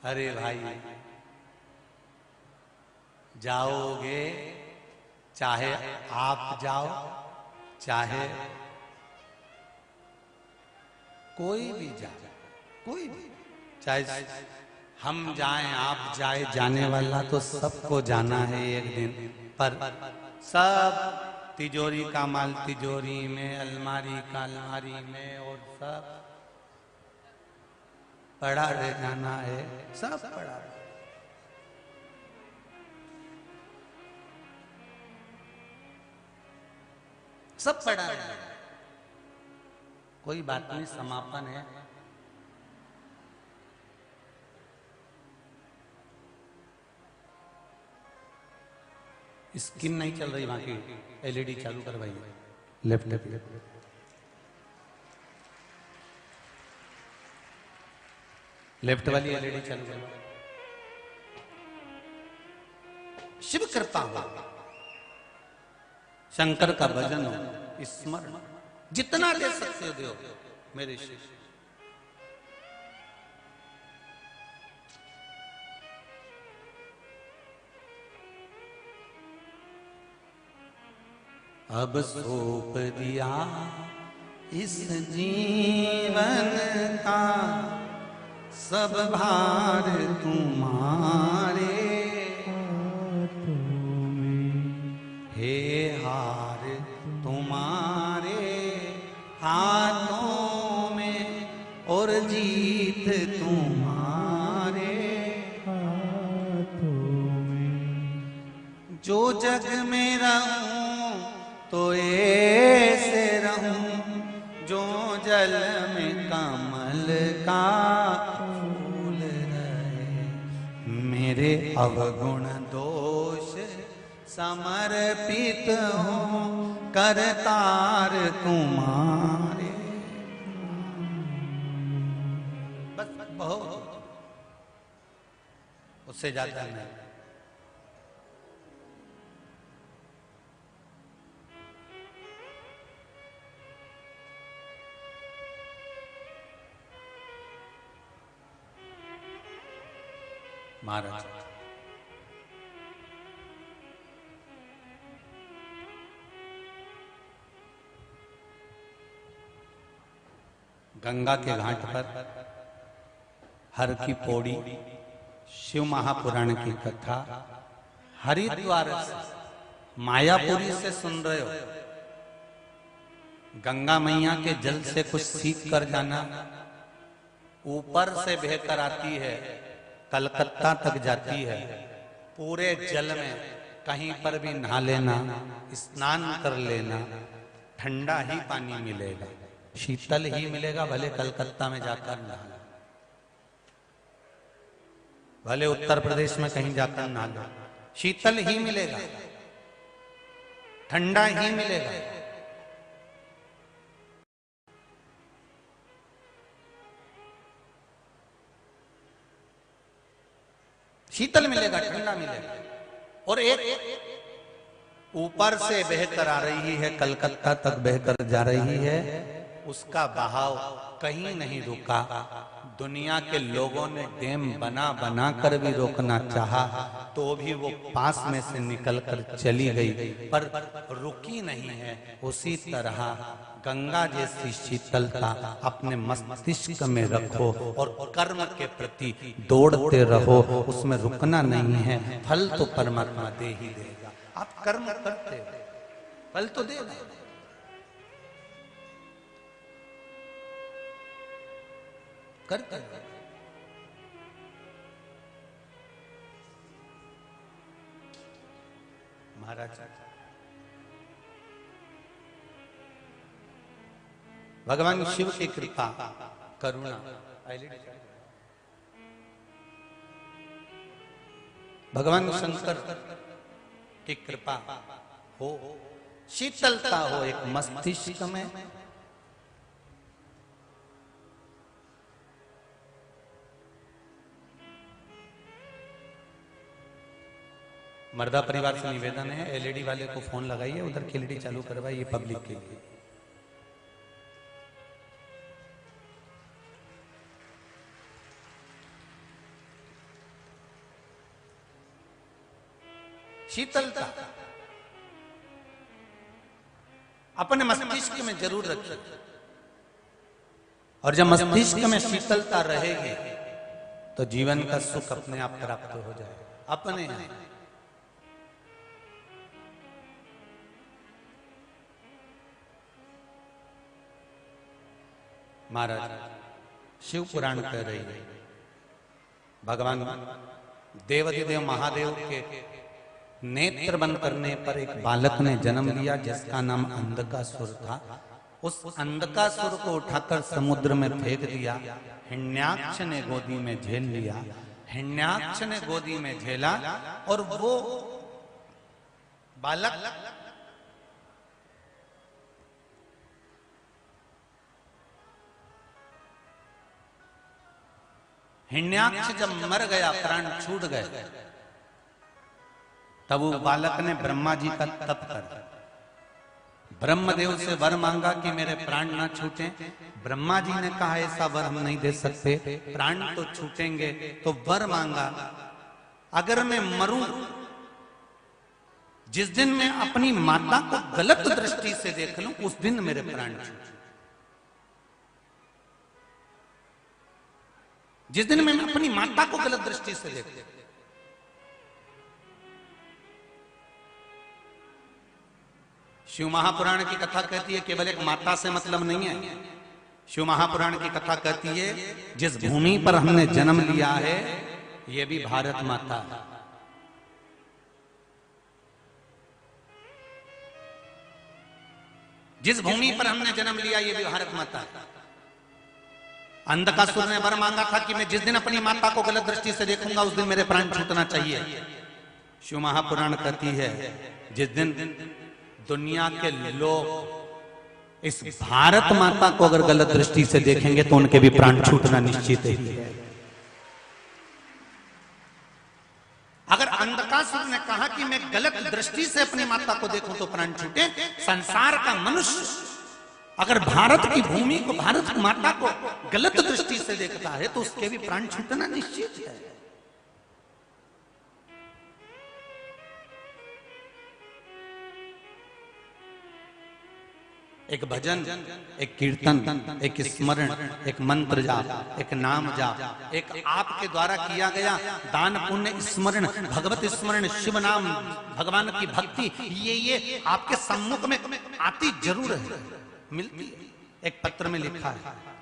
अरे भाई, जाओगे चाहे आप जाओ, चाहे कोई भी जाए, कोई भी, चाहे हम जाएं आप जाए, जाने वाला तो सबको जाना है एक दिन, पर सब तिजोरी का माल तिजोरी में, अलमारी का अलमारी में, और सब पड़ा रह जाना है, सब पड़ा, सब पड़ा है। कोई बात नहीं, समापन है। स्क्रीन नहीं चल रही, वहां की एलईडी चालू करवाई, लेफ्ट लेफ्ट वाली एलईडी चालू करवाई। शिव कृपा हो, शंकर का भजन हो, स्मरण जितना दे सकते हो दो मेरे शिष्य। अब सौंप दिया इस जीवन का सब भार तुम्हारे हे हार तुम्हारे हाथों में और जीत तुम्हारे हाथों में। जो जग में रहूं तो ऐसे रहूं जो जल में कमल का फूल रहे। मेरे अवगुण दोष समर्पित हो करतार तुम्हारे। बस बहुत, उससे ज्यादा नहीं। महाराज गंगा के घाट पर हर की पौड़ी शिव महापुराण की कथा हरिद्वार से मायापुरी से सुन रहे हो। गंगा मैया के जल से कुछ सीख कर जाना, ऊपर से बहकर आती है, कलकत्ता तक जाती है। पूरे जल में कहीं पर भी नहा लेना, स्नान कर लेना, ठंडा ही पानी मिलेगा, शीतल ही मिलेगा। भले कलकत्ता में जाकर नहा, भले उत्तर प्रदेश में कहीं जाकर नहा लो, शीतल ही मिलेगा, ठंडा ही मिलेगा। शीतल मिलेगा, ठंडा मिलेगा। और एक ऊपर से बहकर आ रही है, कलकत्ता तक बहकर जा रही है, उसका बहाव कहीं नहीं रुका। दुनिया के लोगों ने डैम बना बना कर भी रोकना चाहा, तो भी वो पास में से निकलकर चली गई, पर रुकी नहीं है। उसी तरह गंगा जैसी शीतलता अपने मस्तिष्क में रखो और कर्म के प्रति दौड़ते रहो, उसमें रुकना नहीं है। फल तो परमात्मा दे ही देगा। आप कर्म करते हो, फल तो देगा। करते हैं। महाराज भगवान शिव की कृपा करुणा, भगवान शंकर की कृपा हो, शीतलता हो एक मस्तिष्क में, मर्दा परिवार से निवेदन है, एलईडी वाले को फोन लगाइए, उधर की एलईडी चालू करवाइए पब्लिक के लिए। शीतलता अपने मस्तिष्क में जरूर रखिए, और जब मस्तिष्क में शीतलता रहेगी तो जीवन का सुख अपने आप प्राप्त हो जाएगा, अपने आप। महाराज शिव पुराण कह रही है, भगवान देवाधिदेव महादेव के नेत्र बंद करने पर एक बालक ने जन्म लिया जिसका नाम अंधकासुर था। उस अंधकासुर को उठाकर समुद्र में फेंक दिया। हिरण्याक्ष ने गोदी में झेल लिया, हिरण्याक्ष ने गोदी में झेला, और वो बालक हिरण्याक्ष जब मर गया, प्राण छूट गए, तब वो बालक ने ब्रह्मा जी का तप कर ब्रह्मदेव से वर मांगा कि मेरे प्राण ना छूटें। ब्रह्मा जी ने कहा ऐसा वर हम नहीं दे सकते, प्राण तो छूटेंगे। तो वर मांगा, अगर मैं मरूं, जिस दिन मैं अपनी माता को गलत दृष्टि से देख लूं, उस दिन मेरे प्राण छूटे। जिस दिन मैं अपनी माता को गलत दृष्टि से देखता हूं, शिव महापुराण की कथा कहती है केवल एक माता से मतलब नहीं है। शिव महापुराण की कथा कहती है जिस भूमि पर हमने जन्म लिया है यह भी भारत माता है। जिस भूमि पर हमने जन्म लिया ये भी भारत माता है। अंधकासुर ने वर मांगा था कि मैं जिस दिन अपनी माता को गलत दृष्टि से देखूंगा उस दिन मेरे प्राण छूटना चाहिए। शिव महापुराण कहती है जिस दिन दुनिया के लोग इस भारत माता को अगर गलत दृष्टि से देखेंगे तो उनके भी प्राण छूटना निश्चित है। अगर अंधकासुर ने कहा कि मैं गलत दृष्टि से अपनी माता को देखूं तो प्राण छूटे, संसार का मनुष्य अगर भारत की भूमि को, भारत माता को गलत दृष्टि से देखता है तो उसके भी प्राण छूटना निश्चित है। एक भजन, एक कीर्तन, एक स्मरण, एक मंत्र जाप, एक नाम जाप, एक आपके द्वारा किया गया दान पुण्य स्मरण, भगवत स्मरण, शिव नाम, भगवान की भक्ति, ये आपके सम्मुख में आती जरूर है, मिलती है। एक पत्र में लिखा है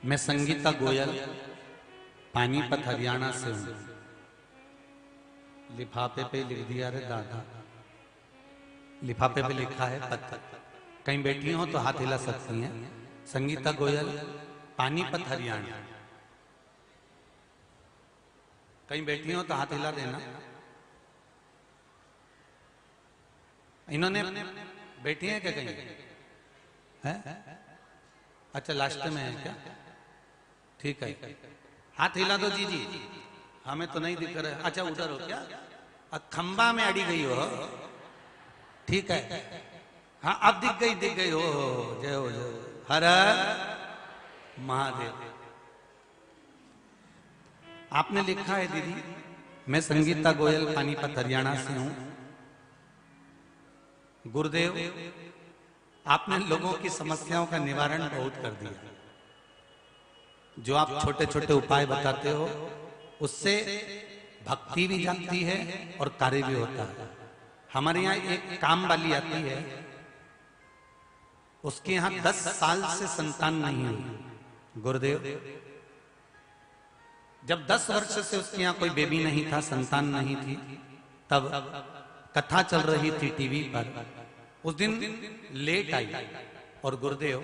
मैं संगीता गोयल पानीपत हरियाणा से हूं। लिफाफे पे लिख दिया रे दादा, लिफाफे पे लिखा है पत्र। कहीं बैठी हो तो हाथ हिला सकती हैं। संगीता गोयल पानीपत हरियाणा। कहीं बैठी हो तो हाथ हिला देना। इन्होंने बैठी है क्या कहीं? है? अच्छा लास्ट में है क्या? ठीक है, हाथ हिला दो जी जी, हमें तो नहीं दिख रहा है। अच्छा उधर हो क्या? खंबा में अड़ी गई हो, ठीक है। हाँ अब दिख गई हो। जय हो जय हो, हर हर महादेव। आपने लिखा है दीदी, मैं संगीता गोयल पानीपत हरियाणा से हूं। गुरुदेव आपने लोगों की समस्याओं का निवारण बहुत कर दिया। जो आप छोटे छोटे उपाय बताते हो उससे भक्ति भी जाती है और कार्य भी होता है। हमारे यहाँ एक काम वाली आती है, उसके यहाँ 10 साल से संतान नहीं हुई। गुरुदेव जब 10 वर्ष से उसके यहाँ कोई बेबी नहीं था, संतान नहीं थी, तब कथा चल रही थी टीवी पर। उस दिन लेट आई और गुरुदेव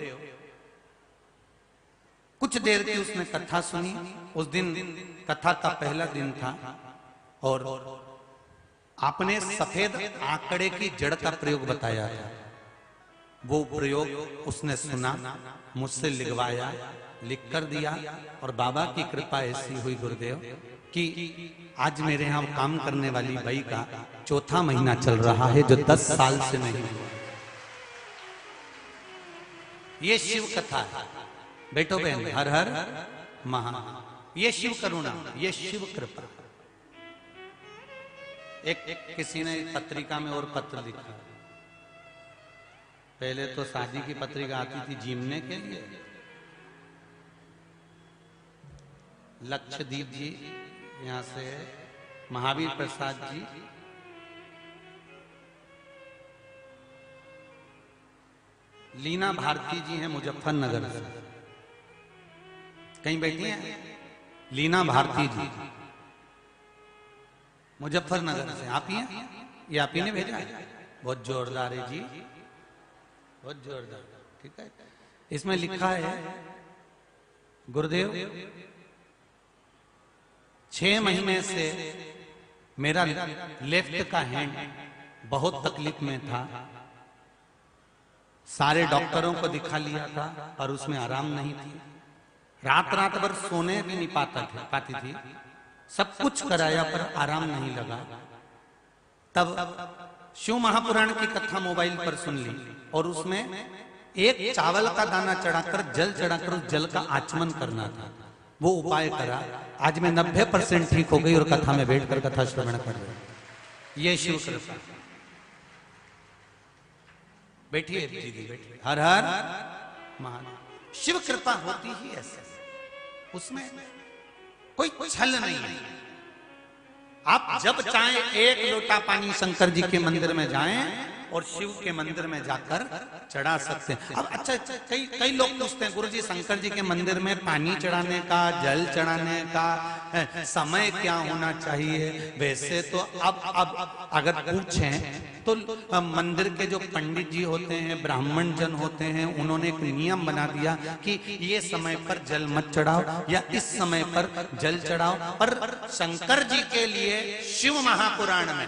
कुछ देर की उसने कथा सुनी। उस दिन कथा का पहला दिन था और आपने सफेद आंकड़े की जड़ का प्रयोग बताया था। वो प्रयोग उसने सुना, मुझसे लिखवाया, लिख कर दिया और बाबा की कृपा ऐसी हुई गुरुदेव कि आज मेरे यहाँ काम करने वाली बाई का 4था महीना चल रहा है जो 10 साल से नहीं हुआ। ये शिव कथा है। बैठो बहन, हर हर महा। ये शिव करुणा, ये शिव कृपा। एक किसी ने पत्रिका में और पत्र लिखा। पहले तो शादी की पत्रिका आती थी जीवने के लिए। लक्षदीप जी यहां से, महावीर प्रसाद जी, लीना भारती जी हैं मुजफ्फरनगर से। कहीं बैठी हैं? लीना भारती जी मुजफ्फरनगर से। आप ही हैं? ये आप ही ने भेजा है? बहुत जोरदार है जी, बहुत जोरदार। ठीक है, इसमें लिखा है गुरुदेव 6 महीने से मेरा लेफ्ट का हैंड बहुत तकलीफ में था। सारे डॉक्टरों को दिखा लिया था पर उसमें आराम नहीं थी। रात रात भर सोने भी नहीं पाती थी, सब कुछ कराया पर आराम नहीं लगा। तब शिव महापुराण की कथा मोबाइल पर सुन ली और उसमें एक चावल का दाना चढ़ाकर जल चढ़ाकर उस जल का आचमन करना था। वो उपाय करा, आज मैं 90% ठीक हो गई और कथा में बैठकर कथा श्रवण कर रही। ये शिव कृपा। बैठिए दीदी, बैठिए। हर हर महादेव। शिव कृपा होती ही ऐसे, उसमें कोई छल नहीं है। आप जब चाहें एक लोटा पानी शंकर जी के मंदिर में जाएं और शिव के मंदिर में जाकर चढ़ा सकते हैं। अब अच्छा, कई लोग पूछते हैं गुरुजी शंकर जी के मंदिर में पानी चढ़ाने का, जल चढ़ाने का समय क्या होना चाहिए? वैसे तो अब अगर पूछें तो मंदिर के जो पंडित जी होते हैं, ब्राह्मण जन होते हैं, उन्होंने एक नियम बना दिया कि ये समय पर जल मत चढ़ाओ या इस समय पर जल चढ़ाओ। पर शंकर जी के लिए शिव महापुराण में,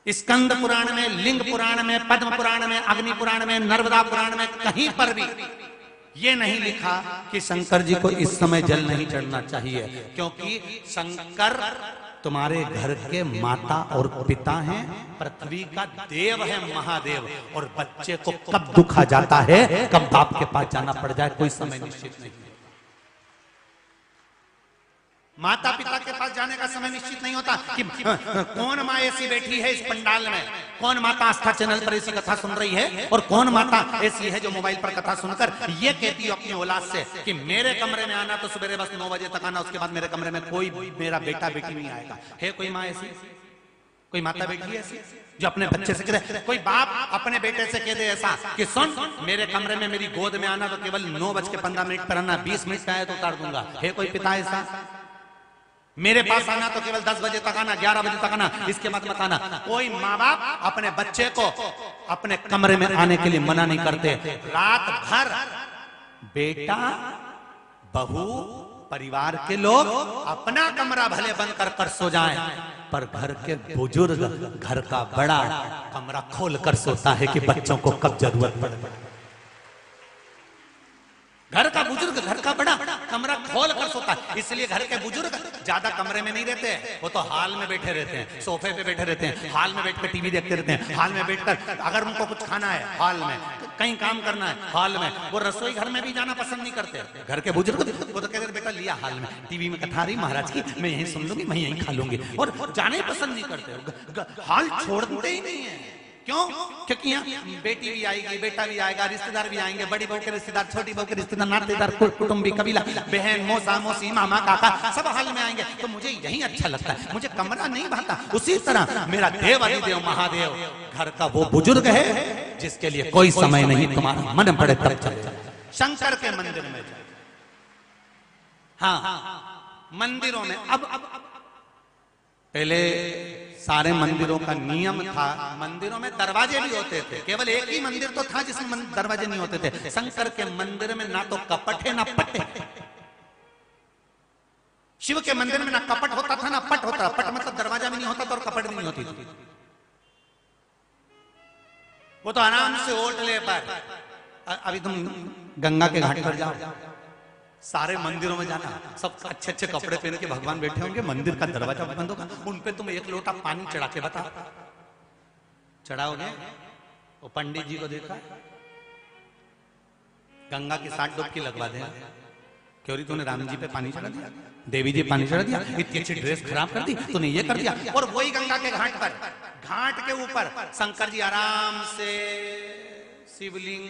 स्कंद पुराण में, लिंग पुराण में, पद्म पुराण में, अग्नि पुराण में, नर्मदा पुराण में कहीं पर भी ये नहीं लिखा कि शंकर जी को इस समय जल नहीं चढ़ना चाहिए, क्योंकि शंकर तुम्हारे घर के माता और पिता हैं, पृथ्वी का देव है, महादेव। और बच्चे को कब दुख आ जाता है, कब बाप के पास जाना पड़ जाए, कोई समय निश्चित नहीं। माता पिता के पास जाने का समय निश्चित नहीं होता कि कौन माँ ऐसी बैठी है इस पंडाल में, कौन माता आस्था चैनल पर ऐसी कथा सुन रही है और कौन माता ऐसी है जो मोबाइल पर कथा सुनकर ये कहती है अपनी औलाद से कि मेरे कमरे में आना तो सुबह बस 9 बजे तक आना, उसके बाद मेरे कमरे में कोई मेरा बेटा बेटी नहीं आएगा। है कोई माँ ऐसी, कोई माता बेटी ऐसी जो अपने बच्चे से कह दे? कोई बाप अपने बेटे से कह दे ऐसा कि सुन मेरे कमरे में मेरी गोद में आना तो केवल 9:15 पर आना, 20 मिनट का है तो उतार दूंगा? है कोई पिता ऐसा? मेरे पास आना तो केवल 10 बजे तक आना, 11 बजे तक आना, इसके बाद मत आना। कोई माँ बाप अपने बच्चे को अपने कमरे में आने के लिए मना नहीं करते। रात भर बेटा, बहू, परिवार के लोग अपना कमरा भले बंद कर सो जाएं, पर घर के बुजुर्ग घर का बड़ा कमरा खोल कर सोता है कि बच्चों को कब जरूरत पड़े। घर का बुजुर्ग घर का बड़ा कमरा खोल कर सोता है, इसलिए घर के बुजुर्ग ज्यादा कमरे में नहीं रहते, वो तो हॉल में बैठे रहते हैं, सोफे पे बैठे रहते हैं, हॉल में बैठकर टीवी देखते रहते हैं, हॉल में बैठकर अगर उनको कुछ खाना है हॉल में, कहीं काम करना है हॉल में, वो रसोई घर में भी जाना पसंद नहीं करते। घर के बुजुर्ग वो तो कहते बेटा लिया हॉल में, टीवी में कथा रही महाराज की, मैं यहीं सुन लूंगी, मैं यहीं खा लूंगी, और जाना ही पसंद नहीं करते, हॉल छोड़ते ही नहीं है। क्यों? क्योंकि यहाँ बेटी भी आएगी, बेटा भी आएगा, रिश्तेदार भी आएंगे, बड़ी बहू के रिश्तेदार, छोटी बहू के रिश्तेदार, नातेदार, कुटुंबी, कबीला, बहन, मौसा, मौसी, मामा, काका, सब हाल में आएंगे, तो मुझे यही अच्छा लगता है, मुझे कमरा नहीं भाता। उसी तरह मेरा देव अधिदेव महादेव घर का वो बुजुर्ग है जिसके लिए कोई समय नहीं, तुम्हारा मन पड़े तब चले शंकर के मंदिर में। हाँ, मंदिरों में अब पहले सारे मंदिरों का नियम था, मंदिरों में दरवाजे भी होते थे, केवल एक ही मंदिर तो था जिसमें दरवाजे नहीं होते थे। शंकर के मंदिर में ना तो कपट है ना पट है। शिव के मंदिर में ना कपट होता था ना पट होता। पट मतलब दरवाजा भी नहीं होता था और कपट भी नहीं होती थी। वो तो आराम से ओट ले पाए। अभी तुम गंगा के घाट पर जाओ, सारे मंदिरों में जाना, सब अच्छे अच्छे कपड़े पहन के भगवान बैठे होंगे, मंदिर का दरवाजा बंद होगा, उन पे तुम एक लोटा पानी चढ़ा के बता, चढ़ाओगे? वो पंडित जी को देखा, गंगा की 60 डुबकी लगवा देगा। क्यों तूने राम जी पे पानी चढ़ा दिया, देवी जी पानी चढ़ा दिया, इतनी अच्छी ड्रेस खराब कर दी, तूने ये कर दिया। और वही गंगा के घाट पर, घाट के ऊपर शंकर जी आराम से शिवलिंग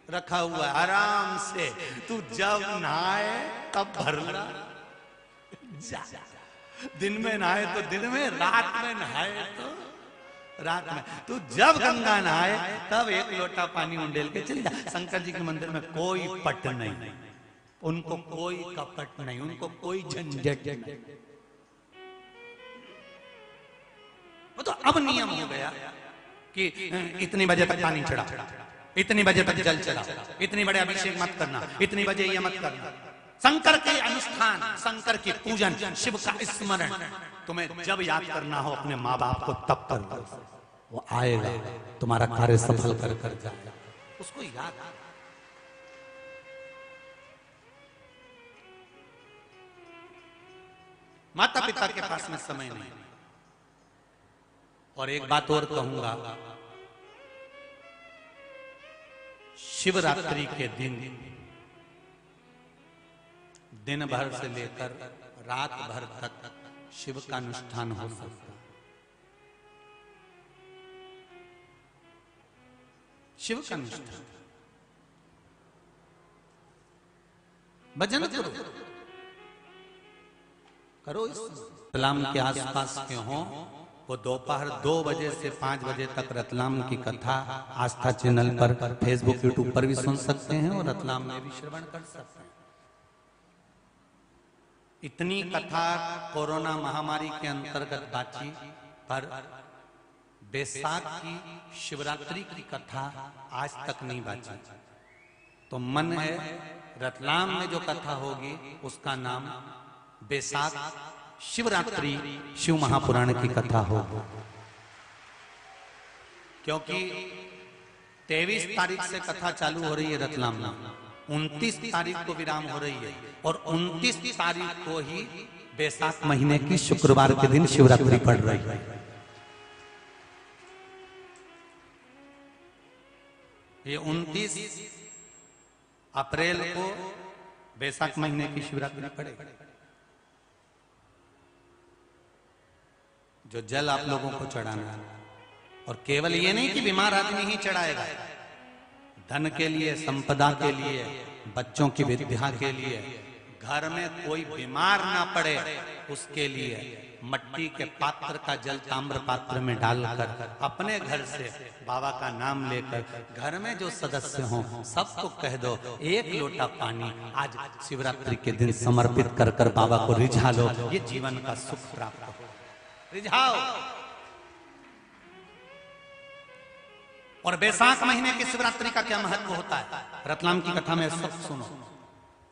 रखा हुआ है, आराम से। तू जब नहाए तब भरना, दिन में नहाए तो दिन में, रात में नहाए तो रात में। तू जब गंगा नहाए तब एक लोटा पानी उंडेल के चल जा। शंकर जी के मंदिर में कोई पट नहीं, उनको कोई कपट नहीं, उनको कोई झंझट नहीं। वो तो अब नियम हो गया कि इतनी बजे तक पानी चढ़ा, इतनी बजे तक जल चला, इतनी बड़े अभिषेक मत करना, इतनी बजे ये मत करना। शंकर के अनुष्ठान, शंकर की पूजन, शिव का स्मरण तुम्हें जब याद करना हो अपने माँ बाप को तब कर लो, वो आएगा, तुम्हारा कार्य सफल कर जाएगा। उसको याद। माता पिता के पास में समय नहीं। और एक बात और कहूंगा, शिवरात्रि के दिन भर से लेकर रात भर तक शिव का अनुष्ठान हो सकता है। शिव का अनुष्ठान, भजन करो। रतलाम के आसपास के हों, वो दोपहर 2 बजे से 5 बजे तक रतलाम की कथा आस्था चैनल पर, फेसबुक यूट्यूब पर भी सुन सकते हैं और रतलाम में भी श्रवण कर सकते हैं। इतनी कथा कोरोना महामारी के अंतर्गत बाची, पर बैसाख की शिवरात्रि की कथा आज तक नहीं बाची। तो मन है रतलाम में जो कथा होगी उसका नाम बैसाख शिवरात्रि शिव महापुराण की कथा हो, क्योंकि 23 तारीख से कथा चालू हो रही है रतलाम में, 29 तारीख को विराम हो रही है और 29 तारीख को ही बैसाख महीने की शुक्रवार के दिन शिवरात्रि पड़ रही है। ये 29 अप्रैल को बैसाख महीने की शिवरात्रि पड़ेगी। जो जल आप लोगों को चढ़ाना है, और केवल ये नहीं कि बीमार आदमी ही चढ़ाएगा, धन के लिए, संपदा के लिए, बच्चों की विद्या के लिए, घर में कोई बीमार ना पड़े उसके लिए मट्टी के पात्र का जल ताम्र पात्र में डालकर अपने घर से बाबा का नाम लेकर घर में जो सदस्य हों सबको कह दो, 1 लोटा पानी आज शिवरात्रि के दिन समर्पित कर कर बाबा को रिझा लो, ये जीवन का सुख प्राप्त हो। रिझाओ। और बैसाख महीने की शिवरात्रि का क्या महत्व होता है, रतलाम की कथा में सब सुनो।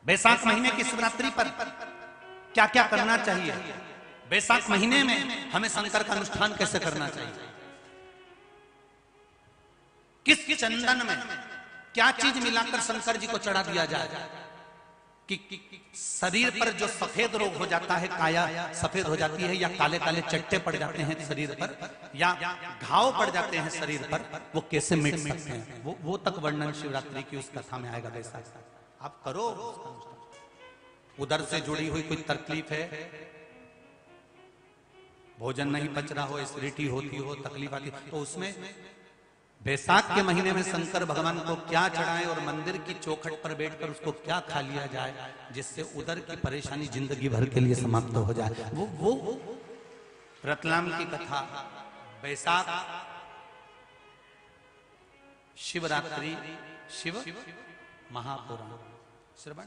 बैसाख महीने की शिवरात्रि पर क्या क्या करना चाहिए, बैसाख महीने में हमें शंकर का अनुष्ठान कैसे करना चाहिए, किस चंदन में क्या चीज मिलाकर शंकर जी को चढ़ा दिया जाए कि शरीर पर जो सफेद रोग हो जाता है, काया सफेद हो जाती है, या काले काले चट्टे पड़ जाते हैं शरीर पर, या घाव पड़ जाते हैं शरीर पर, वो कैसे मिट सकते हैं, वो तक वर्णन शिवरात्रि की उस कथा में आएगा। बैसाख आप करो। उधर से जुड़ी हुई कोई तकलीफ है, भोजन नहीं पच रहा हो, एसिडिटी होती हो, तकलीफ आती, तो उसमें बैसाख के महीने में शंकर भगवान को क्या चढ़ाएं और मंदिर की चौखट पर बैठकर उसको क्या खा लिया जाए जिससे उधर की परेशानी जिंदगी भर के लिए समाप्त हो जाए, वो रतलाम की कथा बैसाख शिवरात्रि शिव महापुराण श्रवण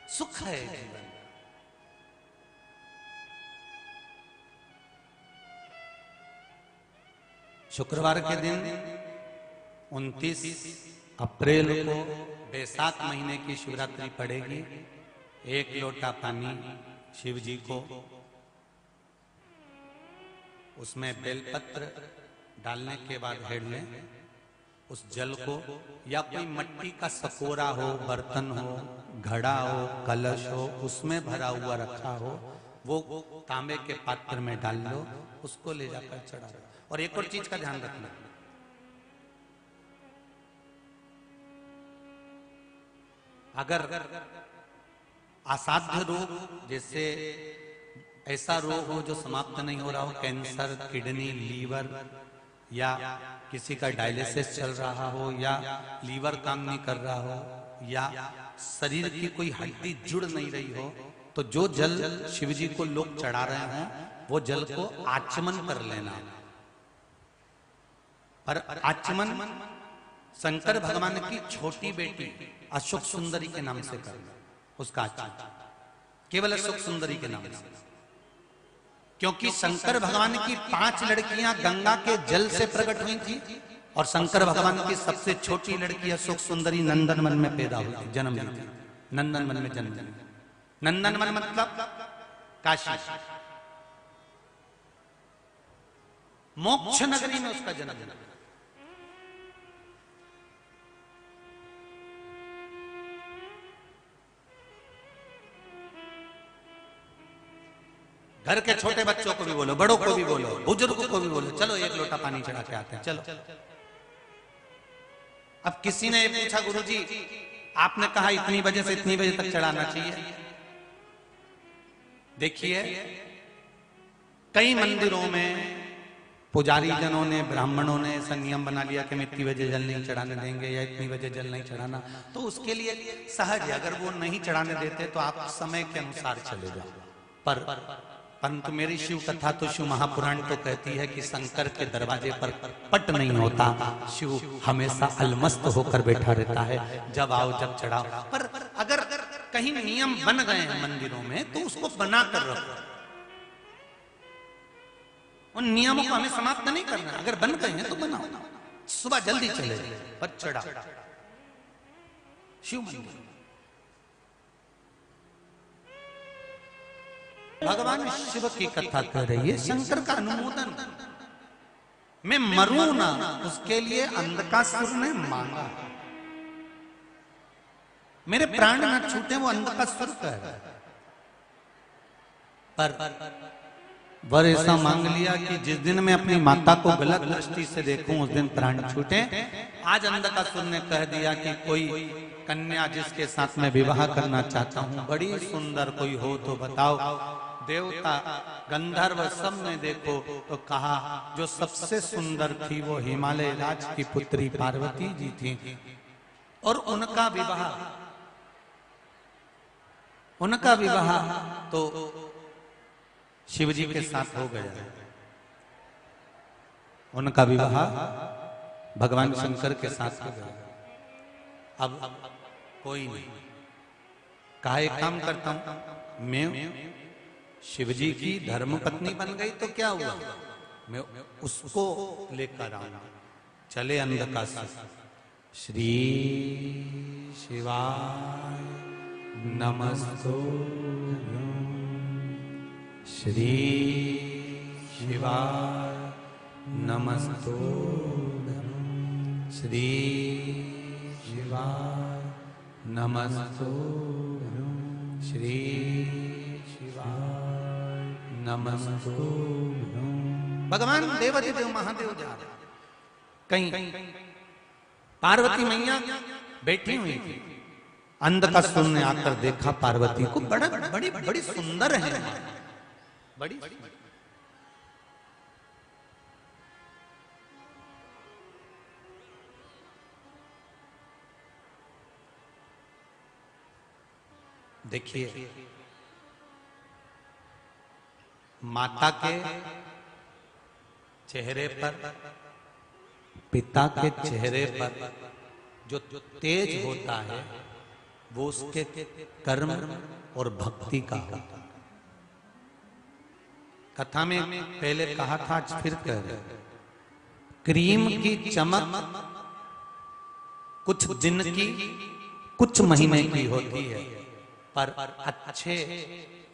सुख है जीवन। शुक्रवार के दिन 29 अप्रैल को बैसाख महीने की शिवरात्रि पड़ेगी। 1 लोटा पानी शिव जी को, उसमें बेलपत्र डालने के बाद हेड लें, उस जल को या कोई मिट्टी का सकोरा हो, बर्तन हो, घड़ा हो, कलश हो, उसमें भरा हुआ रखा हो, वो तांबे के पात्र में डाल लो, उसको ले जाकर चढ़ा दो। और एक और चीज का ध्यान रखना, अगर असाध्य रोग, जैसे ऐसा रोग हो जो समाप्त नहीं हो रहा हो, कैंसर, किडनी, लीवर, या किसी का डायलिसिस चल रहा हो, या लीवर काम नहीं कर रहा हो, या शरीर की कोई हड्डी जुड़ नहीं रही हो, तो जो जल शिवजी को लोग चढ़ा रहे हैं वो जल को आचमन कर लेना। पर आचमन शंकर भगवान की छोटी बेटी अशोक सुंदरी के नाम से करना, उसका आचमन केवल अशोक सुंदरी के नाम से, क्योंकि शंकर भगवान की 5 लड़कियां गंगा के जल से प्रकट हुई थी और शंकर भगवान की सबसे छोटी लड़की अशोक सुंदरी नंदनवन में पैदा हुई थी, जन्म ली थी, नंदनवन में जन्म ली। नंदनवन मतलब काशी, मोक्ष नगरी में उसका जन्म लिया। घर के छोटे बच्चों को भी बोलो, बड़ों को भी बोलो, बुजुर्गों को भी बोलो, चलो एक लोटा पानी चढ़ा के आते हैं, चलो। अब किसी ने पूछा, गुरुजी आपने कहा इतनी बजे से इतनी बजे तक चढ़ाना चाहिए। देखिए कई मंदिरों में पुजारी जनों ने, ब्राह्मणों ने ऐसा नियम बना लिया कि हम इतनी बजे जल नहीं चढ़ाने देंगे या इतनी बजे जल नहीं चढ़ाना, तो उसके लिए सहज है, अगर वो नहीं चढ़ाने देते तो आप समय के अनुसार चले जाओ। परंतु मेरी शिव कथा तो शिव महापुराण तो कहती है कि शंकर के दरवाजे पर पट नहीं होता, शिव हमेशा अलमस्त होकर बैठा रहता है, जब आओ जब चढ़ाओ। पर अगर कहीं नियम बन गए हैं मंदिरों में तो उसको बना कर रखो, उन नियमों को हमें समाप्त नहीं करना। अगर बन गए हैं तो बनाओ, सुबह जल्दी चले पर चढ़ा शिव मंदिर। भगवान शिव की कथा कर रही है, शंकर का अनुमोदन। मैं मरूं ना, उसके लिए अंधकासुर ने मांगा, मेरे प्राण ना छूटे, वो अंधकासुर का है। पर वर ऐसा मांग लिया कि जिस दिन मैं अपनी माता को गलत दृष्टि से देखूं उस दिन प्राण छूटे। आज अंधकासुर ने कह दिया कि कोई कन्या जिसके साथ मैं विवाह करना चाहता हूं, बड़ी सुंदर कोई हो तो बताओ। देवता गंधर्व सब ने देखो तो कहा जो सबसे सुंदर थी वो हिमालय राज की पुत्री पार्वती जी थी, और उनका विवाह तो शिव जी के साथ हो गया। उनका विवाह भगवान शंकर के साथ हो गया। अब कोई नहीं कहा, एक काम करता हूं, मैं शिव जी की धर्म पत्नी बन गई तो क्या हुआ, मैं उसको लेकर आऊंगा। चले अंधकासुर। श्री शिवाय नमस्तुभ्यं, श्री शिवाय नमस्तुभ्यं, श्री शिवाय नमस्तुभ्यं, श्री शिवाय नमस्तुभ्यं। भगवान देवाधिदेव महादेव जा रहे, कहीं पार्वती मैया बैठी हुई थी। अंधकासुर ने आकर देखा पार्वती को, बड़ी सुंदर है, बड़ी देखिए माता के चेहरे पर, पिता के चेहरे पर जो तेज होता है वो उसके कर्म और भक्ति का होता है। कथा में पहले कहा था, आज फिर कह रहे, क्रीम की चमक कुछ दिन की, कुछ महीने की होती है, पर अच्छे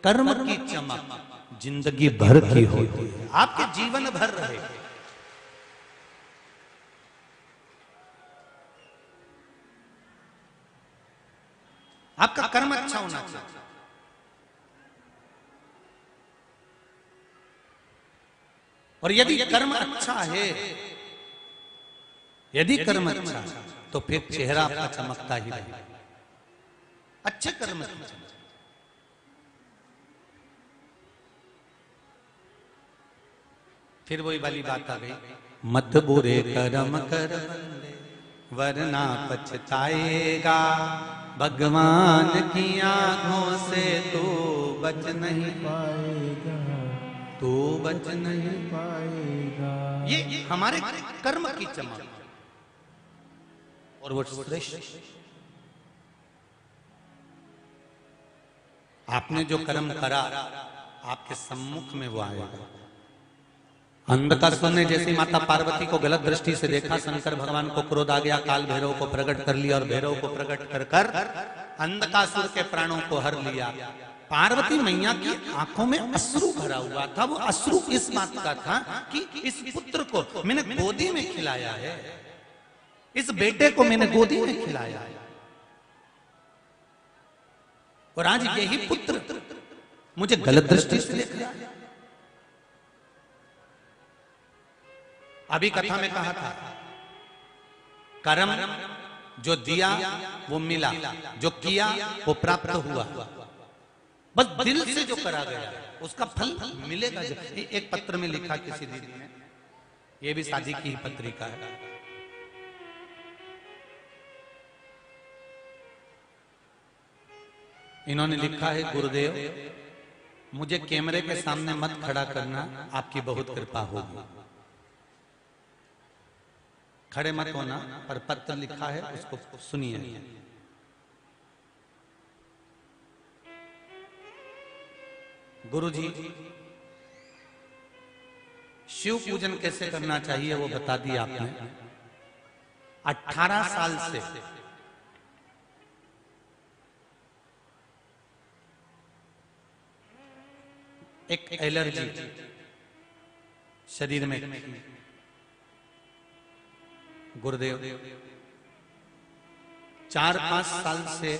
कर्म की चमक जिंदगी भर की होती है, आपके जीवन भर रहेगी। आपका कर्म अच्छा होना चाहिए। और यदि कर्म अच्छा है, यदि कर्म अच्छा है तो फिर चेहरा आपका चमकता ही रहेगा। अच्छे कर्म फिर वही वाली बात आ गई, मत बुरे कर्म कर वरना पछताएगा, भगवान की आंखों से तू बच नहीं पाएगा, तू बच नहीं पाएगा। ये हमारे कर्म की चमक, और वो श्रेष्ठ आपने जो कर्म करा आपके सम्मुख में वो आएगा। अंधकासुर ने जैसी माता पार्वती को गलत दृष्टि से देखा, शंकर भगवान को क्रोध आ गया, काल भैरव को प्रकट कर लिया, और भैरव को प्रकट कर कर अंधकासुर के प्राणों को हर लिया। पार्वती मैया की आंखों में अश्रु भरा हुआ था। वो अश्रु इस बात का था कि इस पुत्र को मैंने गोदी में खिलाया है, इस बेटे को मैंने गोदी में खिलाया है, और आज यही पुत्र मुझे गलत दृष्टि से देख रहा है। अभी कथा में कहा था, कर्म जो दिया वो मिला, जो किया वो प्राप्त हुआ। बस दिल से जो करा गया उसका फल मिलेगा। एक पत्र में लिखा किसी दीदी ने, ये भी शादी की ही पत्रिका है, इन्होंने लिखा है, गुरुदेव मुझे कैमरे के सामने मत खड़ा करना, आपकी बहुत कृपा होगी। खड़े मत होना, पर पत्र लिखा है उसको सुनिए। गुरुजी, शिव पूजन कैसे करना चाहिए वो बता दिया आपने। 18 साल से एक एलर्जी शरीर में, गुरुदेव 4-5 साल से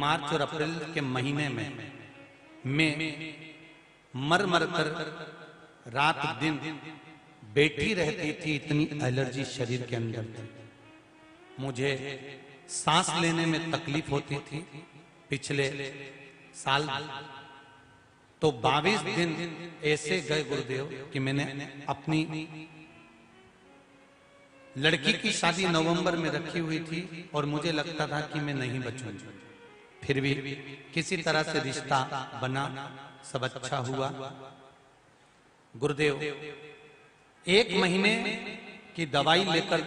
मार्च और अप्रैल के महीने में मैं मर मर कर रात दिन बैठी रहती थी, इतनी एलर्जी शरीर के अंदर थी। मुझे सांस लेने में तकलीफ होती थी। पिछले साल तो 22 दिन ऐसे गए गुरुदेव कि मैंने अपनी लड़की की शादी नवंबर में रखी हुई थी और मुझे लगता था कि मैं नहीं बचूंगी। फिर भी किसी तरह से रिश्ता बना, सब अच्छा हुआ। गुरुदेव 1 महीने की दवाई लेकर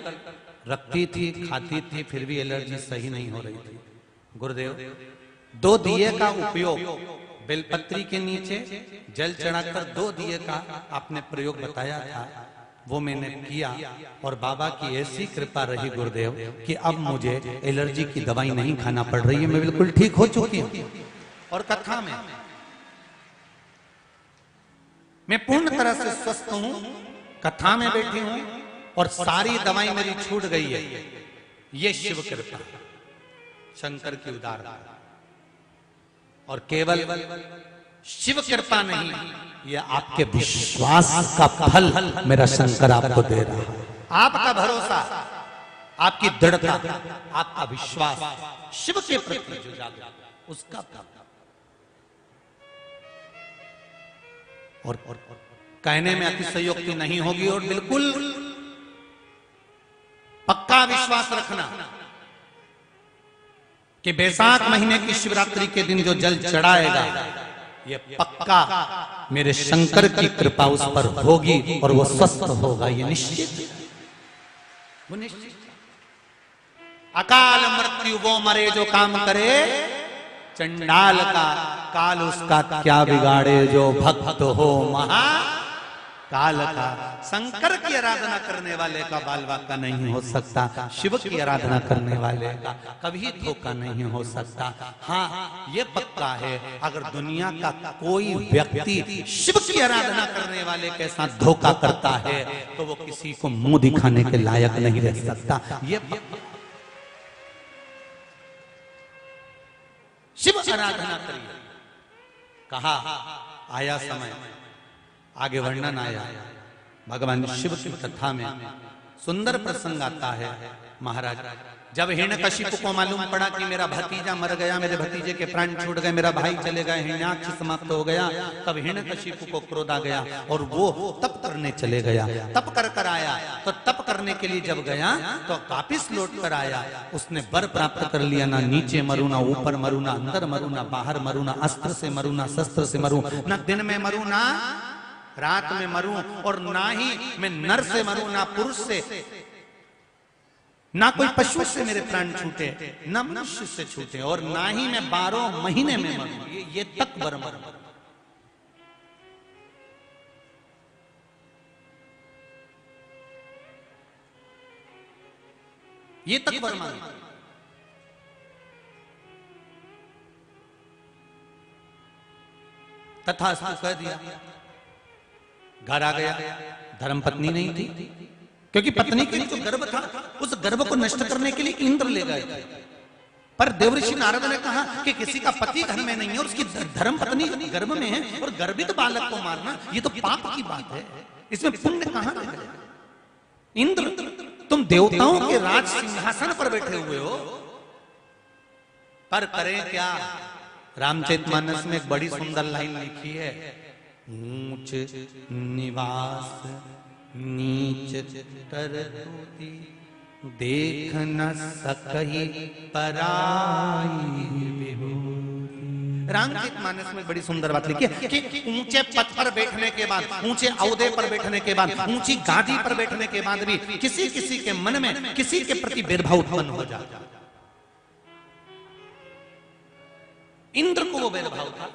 रखती थी, खाती थी, फिर भी एलर्जी सही नहीं हो रही थी। गुरुदेव 2 दिए का उपयोग, बेलपत्री के नीचे जल चढ़ाकर 2 दिए का आपने प्रयोग बताया था, वो मैंने किया और बाबा की ऐसी कृपा रही गुरुदेव कि अब मुझे एलर्जी की दवाई नहीं खाना पड़ रही है, मैं बिल्कुल ठीक हो चुकी हूं। और कथा में मैं पूर्ण तरह से स्वस्थ हूं, कथा में बैठी हूं और सारी दवाई मेरी छूट गई है। ये शिव कृपा, शंकर की उदारता। और केवल शिव कृपा नहीं, यह आपके विश्वास का फल मेरा शंकर आपको दे रहा है। आपका भरोसा, आपकी दृढ़ता, आपका विश्वास शिव के प्रति जो जागृत, उसका फल। और कहने में अतिशयोक्ति नहीं होगी और बिल्कुल पक्का विश्वास रखना कि बैसाख महीने की शिवरात्रि के दिन जो जल चढ़ाएगा, ये पक्का मेरे शंकर की कृपा उस पर होगी और वो स्वस्थ होगा, ये निश्चित, वो निश्चित। अकाल मृत्यु वो मरे जो काम करे, चंडाल का काल उसका क्या बिगाड़े, जो भक्त हो महा काल का। शंकर की आराधना करने वाले का बाल बाका नहीं हो सकता, शिव की आराधना करने वाले का कभी धोखा नहीं हो सकता। हाँ, ये पक्का है, अगर दुनिया का कोई व्यक्ति शिव की आराधना करने वाले के साथ धोखा करता है तो वो किसी को मुंह दिखाने के लायक नहीं रह सकता। ये शिव आराधना करिए। कहा आया समय, आगे वर्णन आया भगवान शिव की कथा में। सुंदर प्रसंग आता है महाराज, जब हिरण्यकशिपु को मालूम पड़ा कि मेरा भतीजा मर गया, मेरे भतीजे के प्राण छूट गए, मेरा भाई चले गए, हिरण्याक्ष समाप्त हो गया, तब हिरण्यकशिपु को क्रोध आ गया और वो तप करने चले गया। तप कर आया, तो तप करने के लिए जब गया तो वापिस लौट कर आया। उसने वर प्राप्त कर लिया, ना नीचे मरू, ना ऊपर मरू, ना अंदर मरू, ना बाहर मरू, ना अस्त्र से मरू, ना शस्त्र से मरू, ना दिन में मरू, ना रात में मरूं, और ना ही मैं नर से मरूं, ना पुरुष से, ना कोई पशु से मेरे प्राण छूटे, ना मनुष्य से छूटे, और ना ही मैं 12 महीने में मरूं। ये तक वर मरूं। ये तक वर मरूं। तथा कह दिया, घर आ गया। धर्मपत्नी नहीं थी, क्योंकि पत्नी के लिए जो गर्भ था, उस गर्भ को नष्ट करने के लिए इंद्र ले गए थे। पर देवऋषि नारद ने कहा कि किसी का पति घर में नहीं है और उसकी धर्म पत्नी गर्भ में है और गर्भित बालक को मारना ये तो पाप की बात है, इसमें पुण्य कहां रह गया? इंद्र, तुम देवताओं के राज सिंहासन पर बैठे हुए हो, पर करें क्या? रामचरितमानस में एक बड़ी सुंदर लाइन लिखी है, ऊंच निवास नीच तरतुति देख न सकहि पराई विभूति। रामचरितमानस में बड़ी सुंदर बात लिखी है कि ऊंचे पद पर बैठने के बाद, ऊंचे औहदे पर बैठने के बाद, ऊंची गादी पर बैठने के बाद भी किसी किसी के मन में किसी के प्रति भेदभाव उत्पन्न हो जाता। इंद्र को वो भेदभाव था।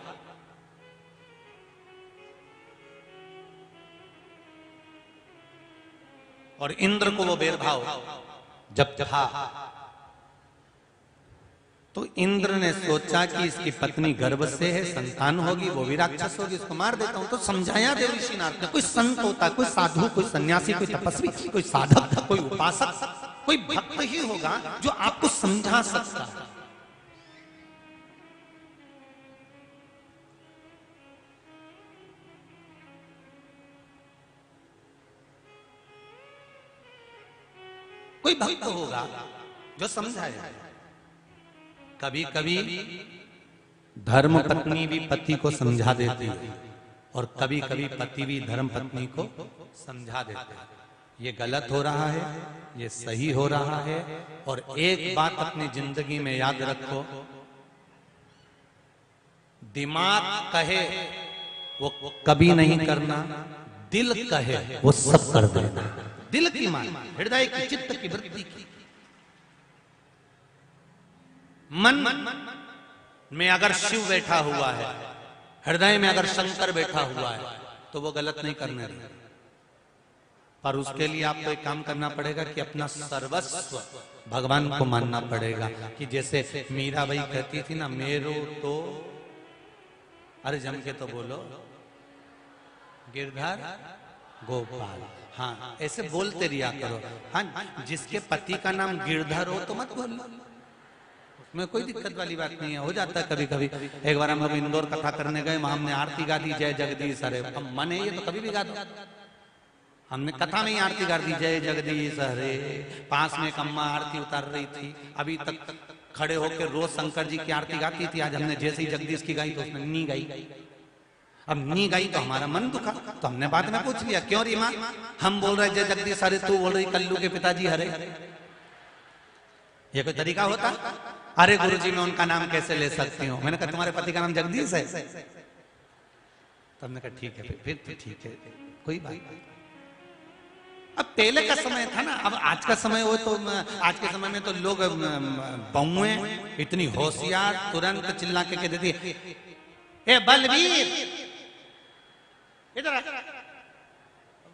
और इंद्र को वो भेदभाव जब था तो इंद्र ने सोचा कि इसकी पत्नी गर्भ से है, संतान होगी, वो भी राक्षस होगी, इसको मार देता हूं। तो समझाया देवऋषि नारद ने, कोई संत होता, कोई साधु, कोई सन्यासी, कोई तपस्वी, कोई साधक, कोई उपासक, कोई भक्त ही होगा जो आपको समझा सकता है। कोई भक्त होगा जो समझाए। कभी कभी धर्म पत्नी भी पति को समझा देती है और कभी कभी पति भी धर्म पत्नी को समझा देते हैं, ये गलत हो रहा है, ये सही हो रहा है। और एक बात अपनी जिंदगी में याद रखो, दिमाग कहे वो कभी नहीं करना, दिल कहे वो सब कर देना। दिल की मान, हृदय की, चित्त की, वृत्ति की। मन में अगर शिव बैठा हुआ है, हृदय में अगर शंकर बैठा हुआ है, तो वो गलत नहीं करने देगा। पर उसके लिए आपको एक काम करना पड़ेगा कि अपना सर्वस्व भगवान को मानना पड़ेगा। कि जैसे मीराबाई कहती थी ना, मेरो तो, अरे जम के तो बोलो, गिरधर गोपाल। हाँ, ऐसे बोलते रिया करो। हाँ, जिसके पति का नाम गिरधर हो तो मत बोलो, उसमें कोई दिक्कत वाली बात नहीं है, हो जाता है कभी कभी। एक बार हम लोग इंदौर कथा करने गए, वहां हमने आरती गा दी, जय जगदीश। अरे अब मन है ये तो कभी भी गा दो। हमने कथा में ही आरती गा दी, जय जगदीश हरे। पास में एक अम्मा आरती उतार रही थी, अभी तक खड़े होकर रोज शंकर जी की आरती गाती थी। आज हमने जैसे ही जगदीश की गाई तो उसने नी गाई। अब नी गाई तो हमारा मन दुखा, तो हमने बाद में पूछ लिया, क्यों री माँ? हम बोल रहे जय जगदीश हरे, तू बोल रही कल्लू के पिताजी हरे। ये कोई तरीका होता? अरे गुरुजी मैं उनका नाम कैसे ले सकती हूँ? मैंने कहा तुम्हारे पति का नाम जगदीश है। तो हमने कहा ठीक है, फिर तो ठीक है, कोई बात नहीं। अब पहले का समय था ना, अब आज का समय हो तो आज के समय में तो लोग बहुए इतनी होशियार, तुरंत चिल्ला के कह देती है, ए बलवीर इधर आ।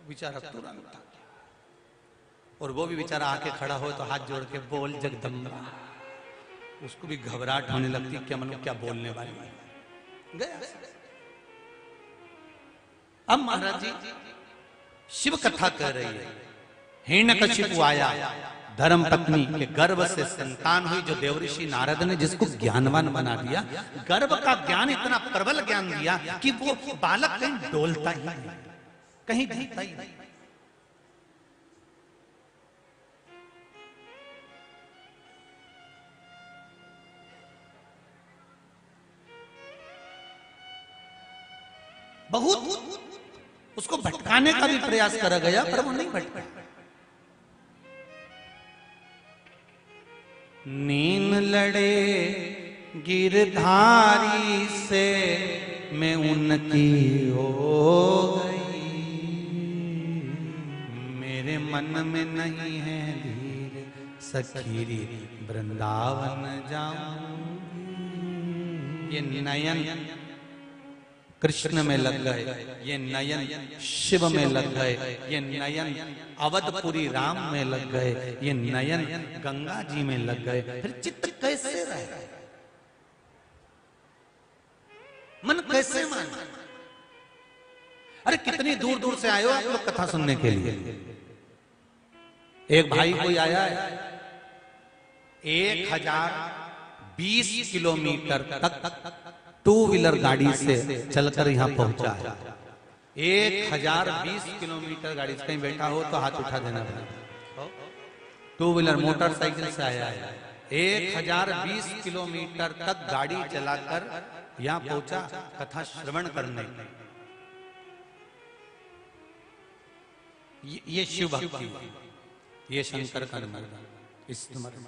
बेचारा तुरंत, और वो भी बेचारा आके खड़ा हो तो हाथ जोड़ के बोल जगदम्बा। उसको भी घबराहट होने लगती, क्या मतलब क्या बोलने वाली गया। अब महाराज जी शिव कथा कह रही है, हिरण्यकशिपु आया, धर्म पत्नी के गर्भ से संतान हुई, जो देवऋषि नारद ने जिसको ज्ञानवान बना दिया। गर्भ का ज्ञान इतना प्रबल ज्ञान दिया कि वो बालक कहीं डोलता ही नहीं, कहीं ढीता ही नहीं। बहुत उसको भटकाने का भी प्रयास करा गया, पर वो नहीं भटका। नीन लड़े गिरधारी से मैं उनकी हो गई, मेरे मन में नहीं है धीर, सखीरी वृंदावन जाऊंगी। ये नयन कृष्ण में लग गए, ये नयन शिव में लग गए, ये नयन अवधपुरी राम में लग गए, ये नयन गंगा जी में लग गए। फिर चित्त कैसे रहे, मन कैसे मान? अरे कितनी दूर दूर से आए हो आप लोग कथा सुनने के लिए। एक भाई कोई आया है, 1000 20 किलोमीटर तक टू व्हीलर गाड़ी से चलकर यहाँ पहुंचा है। 1020 किलोमीटर गाड़ी से, कहीं बैठा हो तो हाथ उठा देना पड़ेगा। टू व्हीलर मोटरसाइकिल से आया है। 1020 किलोमीटर तक गाड़ी चलाकर यहाँ पहुंचा कथा श्रवण करने। ये शिव भक्ति, ये शंकर का स्मरण।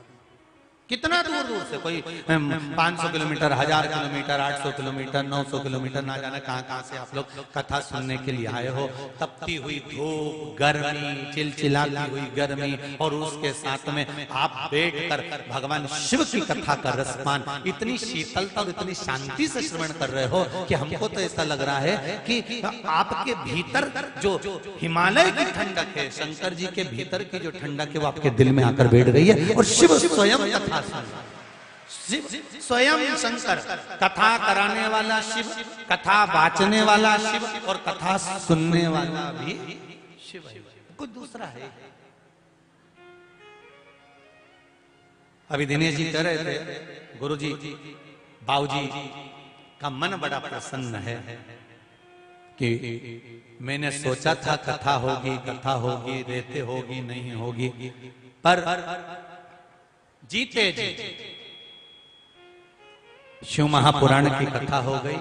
कितना दूर दूर से, कोई 500 किलोमीटर, 1000 किलोमीटर, 800 किलोमीटर, 900 किलोमीटर, ना जाने कहां कहां से आप लोग कथा सुनने के लिए आए हो। तपती हुई धूप, गर्मी, चिलचिलाती हुई गर्मी, और उसके साथ में आप बैठकर भगवान शिव की कथा का रसपान इतनी शीतलता और इतनी शांति से श्रवण कर रहे हो कि हमको तो ऐसा लग रहा है कि आपके भीतर जो हिमालय की ठंडक है, शंकर जी के भीतर की जो ठंडक है, वो आपके दिल में आकर बैठ गई है। और शिव स्वयं कथा, शिव स्वयं शंकर, कथा कराने वाला शिव, कथा वाचने वाला शिव, और कथा सुनने वाला भी शिव है, कोई दूसरा है। अभी दिनेश जी कह रहे थे, गुरुजी, बाबूजी का मन बड़ा प्रसन्न है कि मैंने सोचा था कथा होगी, रहते होगी, नहीं होगी, पर जीते जी शिव महापुराण की कथा हो गई।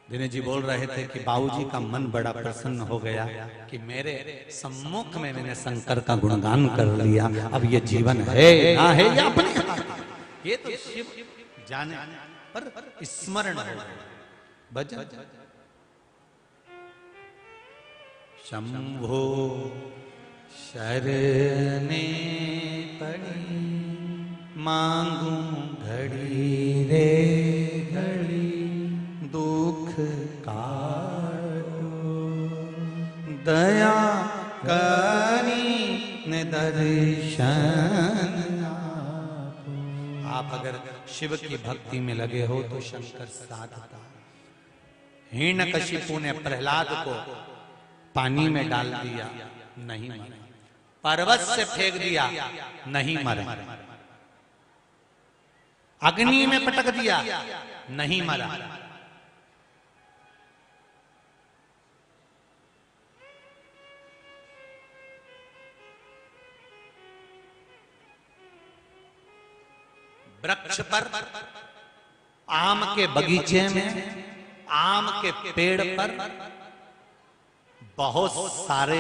दिनेश जी बोल रहे थे कि बाबूजी का मन बड़ा प्रसन्न हो गया कि मेरे सम्मुख में मैंने शंकर का गुणगान कर लिया। अब ये जीवन है ना है, ये अपने हाथ, ये तो शिव जाने, पर स्मरण हो भजन। शंभो शरणे पड़ी, मांगू घड़ी रे घड़ी, दुख काटो, दया करी न दर्शन आपो। आप अगर शिव की भक्ति में लगे हो तो शंकर साथ आता। हिरण्यकशिपु ने प्रहलाद को पानी में डाल दिया, नहीं मरा। पर्वत से फेंक दिया, नहीं मरा। अग्नि में पटक दिया, नहीं मरा। वृक्ष पर, आम के बगीचे में, आम के पेड़ पर बहुत सारे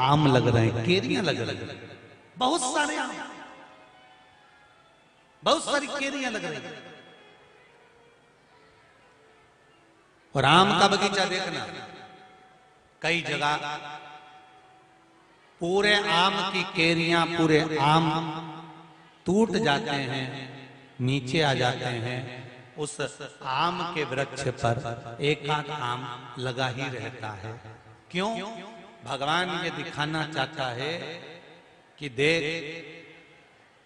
आम लग रहे हैं, केरियां लग रही हैं, बहुत सारे आम, बहुत सारी केरियां लग रही हैं। और आम का बगीचा देखना, कई जगह पूरे आम की केरियां, पूरे आम टूट जाते हैं, नीचे आ जाते हैं। उस आम के वृक्ष पर एक आध आम लगा ही रहता है। क्यों? भगवान ये दिखाना चाहता है कि देख,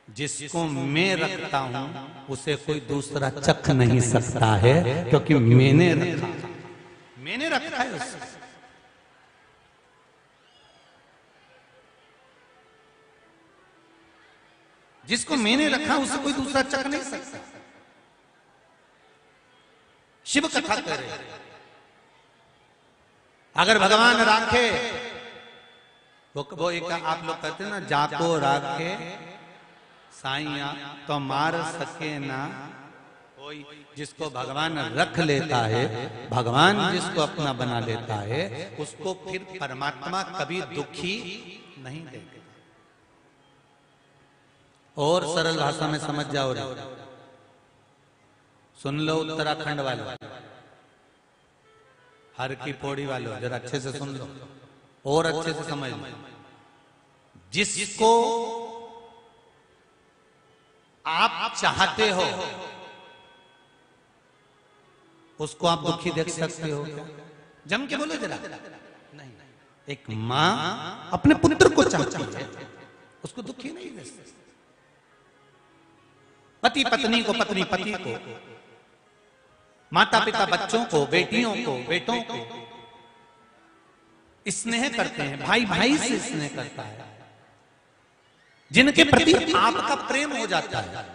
जिसको मैं रखता हूं उसे कोई दूसरा चख नहीं सकता है, क्योंकि मैंने रखा है उसे। जिसको मैंने रखा उसे कोई दूसरा चख नहीं सकता। शिव कथा कर रहे हैं, अगर भगवान राखे, वो एक आप लोग कहते हैं ना, जाको राखे साइया तो मार सके ना कोई। जिसको भगवान रख लेता है, भगवान जिसको अपना बना लेता है, उसको फिर परमात्मा कभी दुखी नहीं देगा। और सरल भाषा में समझ जाओ, सुन लो उत्तराखंड वालों, हर की पौड़ी वालों, जरा अच्छे से सुन लो और अच्छे से समझ लो। जिसको आप चाहते हो उसको आप दुखी देख सकते हो क्या? जम के बोलो जरा। नहीं, एक मां अपने पुत्र को चाहती है, उसको दुखी नहीं देख सकती। पति पत्नी को, पत्नी पति को, माता पिता बच्चों को, बेटियों को, बेटों को स्नेह करते हैं, भाई भाई से स्नेह करता है। जिनके प्रति आपका प्रेम हो जाता है,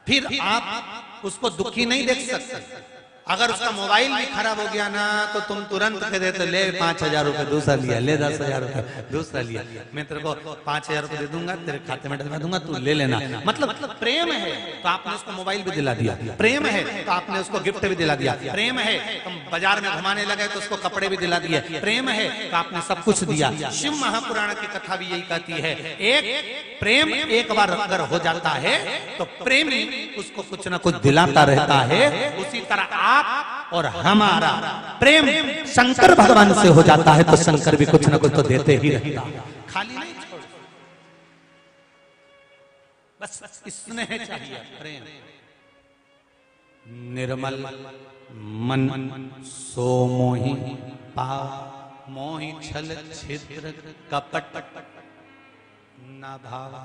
फिर आप उसको दुखी नहीं देख सकते। अगर उसका मोबाइल भी खराब हो गया ना तो तुम तुरंत कह देते ले 5,000 रुपए दूसरा लिया, ले 10,000 रुपए दूसरा लिया, मैं तेरे को 5,000 रुपए दे दूंगा, तेरे खाते में डलवा दूंगा, तू ले लेना। मतलब प्रेम है तो आपने उसको मोबाइल भी दिला दिया, प्रेम है तो आपने उसको गिफ्ट भी दिला दिया, प्रेम है तुम बाजार में घुमाने लगे तो उसको कपड़े भी दिला दिए, प्रेम है तो आपने सब कुछ दिया। शिव महापुराण की कथा भी यही कहती है, एक प्रेम एक बार अगर हो जाता है तो प्रेमी उसको कुछ ना कुछ दिलाता रहता है। उसी तरह आप और हमारा प्रेम शंकर भगवान से हो जाता है तो शंकर भी कुछ ना कुछ तो देते ही रहता है, खाली नहीं छोड़। बस स्नेह चाहिए, प्रेम। निर्मल मन सो मोहि पाव, मोहि छल छिद्र कपट ना भावा।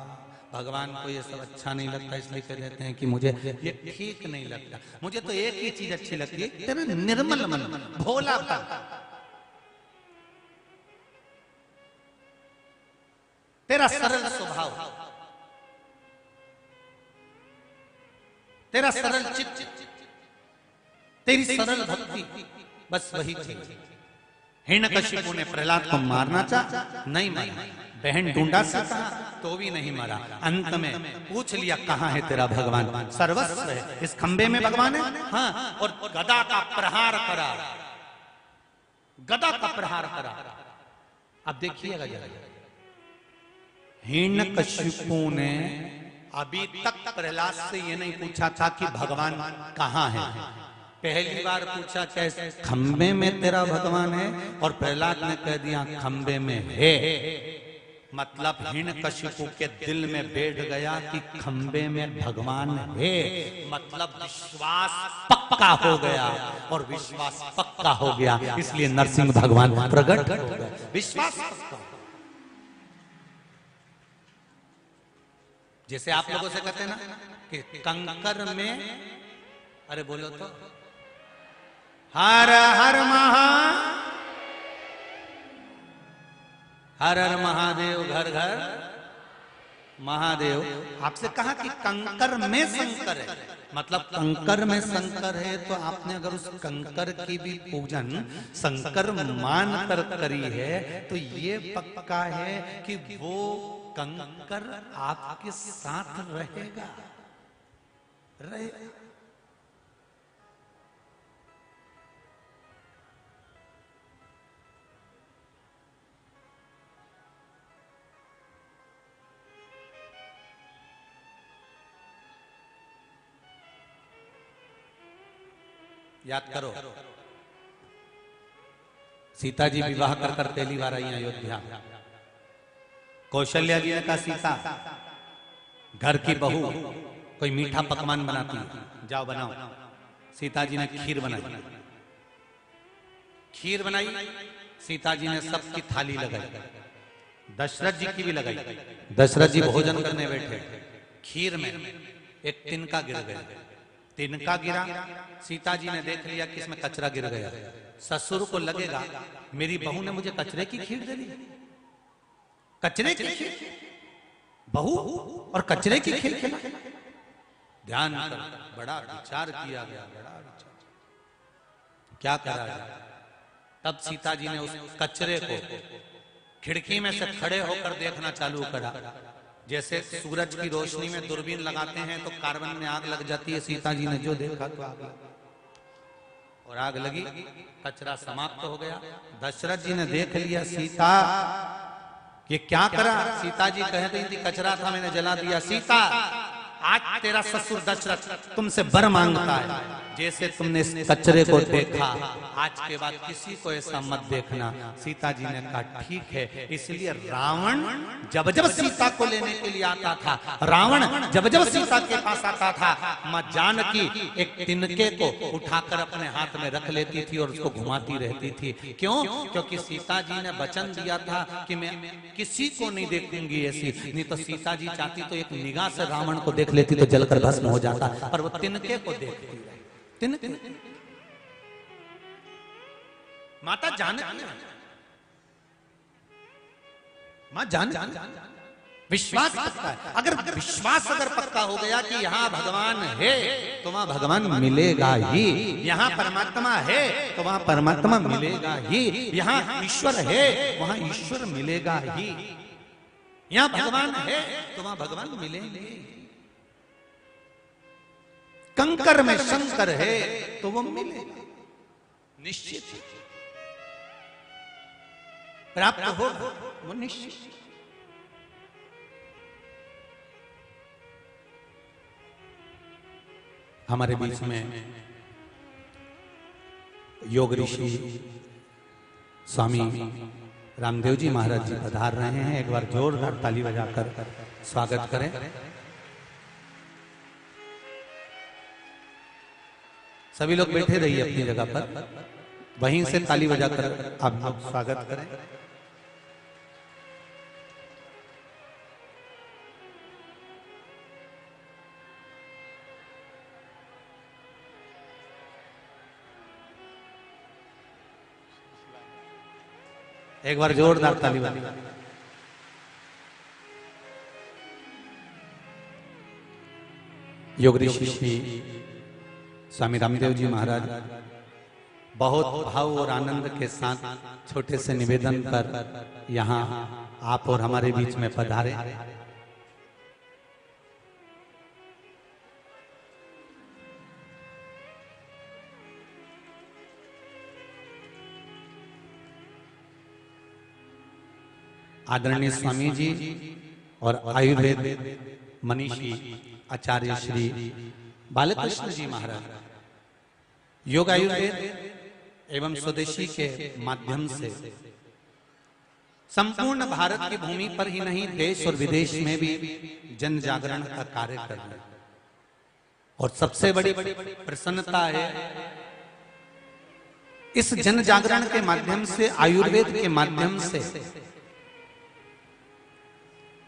भगवान को ये सब अच्छा नहीं लगता, इसलिए कह देते हैं कि मुझे ये ठीक नहीं लगता। मुझे तो एक ही चीज अच्छी लगती है, तेरा निर्मल मन, भोलापन। तेरा सरल स्वभाव, तेरा सरल चित्त, तेरी सरल भक्ति, बस वही चीज। हिरण्यकशिपु ने प्रहलाद को मारना चाहा, नहीं मारा। बहन ढूंढा सीता तो भी नहीं मारा। अंत में पूछ लिया कहाँ है तेरा भगवान, सर्वस्व है, इस खंबे में भगवान है। हाँ, और गदा का प्रहार करा, गदा का प्रहार करा। अब देखिएगा जरा, हिरण्यकशिपु ने अभी तक प्रहलाद से ये नहीं पूछा था कि भगवान कहाँ है। पहली बार पूछा कैसे, खंबे में तेरा भगवान है, और प्रहलाद ने कह दिया खंबे में है। मतलब हिरण्यकशिपु के दिल में बैठ गया कि खंबे में भगवान है, मतलब विश्वास पक्का हो गया, और विश्वास पक्का हो गया इसलिए नरसिंह भगवान प्रकट हो गए। विश्वास पक्का। जैसे आप लोगों से कहते हैं ना कि कंकर में, अरे बोलो तो, हर हर हर हर महादेव, घर घर महादेव। आपसे कहा कि कंकर में शंकर है, मतलब कंकर में शंकर है, तो आपने अगर उस कंकर की भी पूजन शंकर मान कर करी है तो ये पक्का है कि वो कंकर आपके साथ रहेगा। याद करो, सीता जी विवाह कर कर पहली बार आई अयोध्या। कौशल्या जी ने कहा सीता, घर की बहू कोई मीठा पकवान बनाती है, जाओ बनाओ। सीता जी ने खीर बनाई, खीर बनाई, सीता जी ने सबकी थाली लगाई, दशरथ जी की भी लगाई। दशरथ जी भोजन करने बैठे, खीर में एक तिनका गिर गया। तिनका गिरा, सीता जी ने देख लिया कि इसमें कचरा गिर गया। ससुर को लगेगा मेरी बहू ने मुझे कचरे की खीर दे दी, कचरे की खीर, बहू और कचरे की खीर खिला। ध्यान कर, बड़ा विचार किया गया, बड़ा विचार, क्या करा जाए। तब सीता जी ने उस कचरे को खिड़की में से खड़े होकर देखना चालू करा। जैसे सूरज की रोशनी में दूरबीन लगाते हैं तो कार्बन में आग लग जाती है, सीता जी ने जो देखा तो आग लगी, और आग लगी, कचरा समाप्त हो गया। दशरथ जी ने देख लिया सीता ये क्या करा। सीता जी कह रही थी कचरा था मैंने जला दिया। सीता, आज तेरा ससुर दशरथ तुमसे वर मांगता है, जैसे तुमने इस कचरे को देखा आज के बाद किसी को ऐसा मत देखना। सीता जी ने कहा ठीक है। इसलिए रावण जब जब सीता को लेने के लिए आता था, रावण जब जब सीता के पास आता था, मां जानकी एक तिनके को उठाकर अपने हाथ में रख लेती थी और उसको घुमाती रहती थी। क्यों? क्योंकि सीता जी ने वचन दिया था कि मैं किसी को नहीं देखूंगी ऐसी। नहीं तो सीता जी चाहती तो एक निगाह से रावण को देख लेती तो जलकर भस्म हो जाता, पर वो तिनके को देखती रही। तिनके माता जानकी, मां जान विश्वास पक्का है। अगर विश्वास अगर पक्का हो गया कि यहाँ भगवान है तो वहां भगवान मिलेगा ही, यहाँ परमात्मा है तो वहां परमात्मा मिलेगा ही, यहाँ ईश्वर है वहां ईश्वर मिलेगा ही, यहाँ भगवान है तो वहां भगवान मिलेंगे। कंकर में शंकर है तो वो मिलेगा, निश्चित प्राप्त हो, वो निश्चित। हमारे बीच में योग ऋषि स्वामी रामदेव जी महाराज जी पधार रहे हैं। एक बार जोरदार ताली बजाकर स्वागत करें। सभी लोग बैठे रहिए अपनी जगह पर, वहीं से ताली बजाकर आप लोग स्वागत करें। एक बार जोरदार ताली बजा। योग ऋषि स्वामी रामदेव जी महाराज बहुत भाव और आनंद के साथ छोटे से निवेदन पर यहाँ आप और हमारे बीच में पधारे। आदरणीय स्वामी जी और आयुर्वेद मनीषी आचार्य श्री बालकृष्ण जी महाराज योग आयुर्वेद एवं स्वदेशी के माध्यम से संपूर्ण भारत की भूमि पर ही नहीं, देश और विदेश में भी जन जागरण का कार्य कर रहे हैं। और सबसे बड़ी प्रसन्नता है इस जन जागरण के माध्यम से, आयुर्वेद के माध्यम से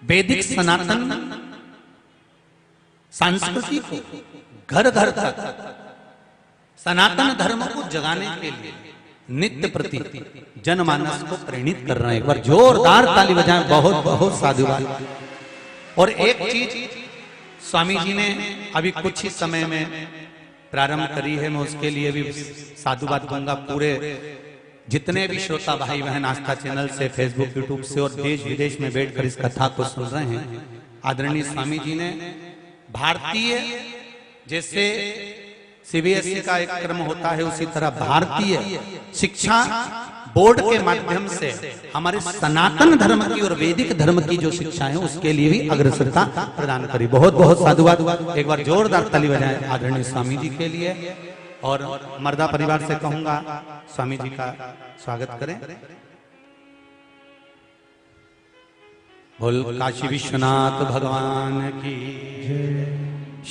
वैदिक सनातन संस्कृति को घर घर तक सनातन धर्म को जगाने के लिए नित्य प्रति जनमानस को प्रेरित कर रहे हैं। एक बार जोरदार ताली बजाएं। बहुत बहुत साधुवाद। और एक चीज स्वामी जी ने अभी कुछ ही समय में प्रारंभ करी है, मैं उसके लिए भी साधुवाद दूंगा। पूरे जितने भी श्रोता भाई बहन आस्था चैनल से, फेसबुक, यूट्यूब से और देश विदेश में बैठकर इस कथा को सुन रहे हैं, आदरणीय स्वामी जी ने भारतीय, जैसे सीबीएसई का एक क्रम होता है उसी तरह भारतीय शिक्षा बोर्ड के माध्यम से हमारे सनातन धर्म की और वैदिक धर्म की जो शिक्षा है उसके लिए भी अग्रसरता प्रदान करी। बहुत बहुत साधुवाद। एक बार जोरदार ताली बजाएं आदरणीय स्वामी जी के लिए। और मर्दा परिवार से कहूंगा स्वामी जी का स्वागत करें। बोल काशी विश्वनाथ भगवान की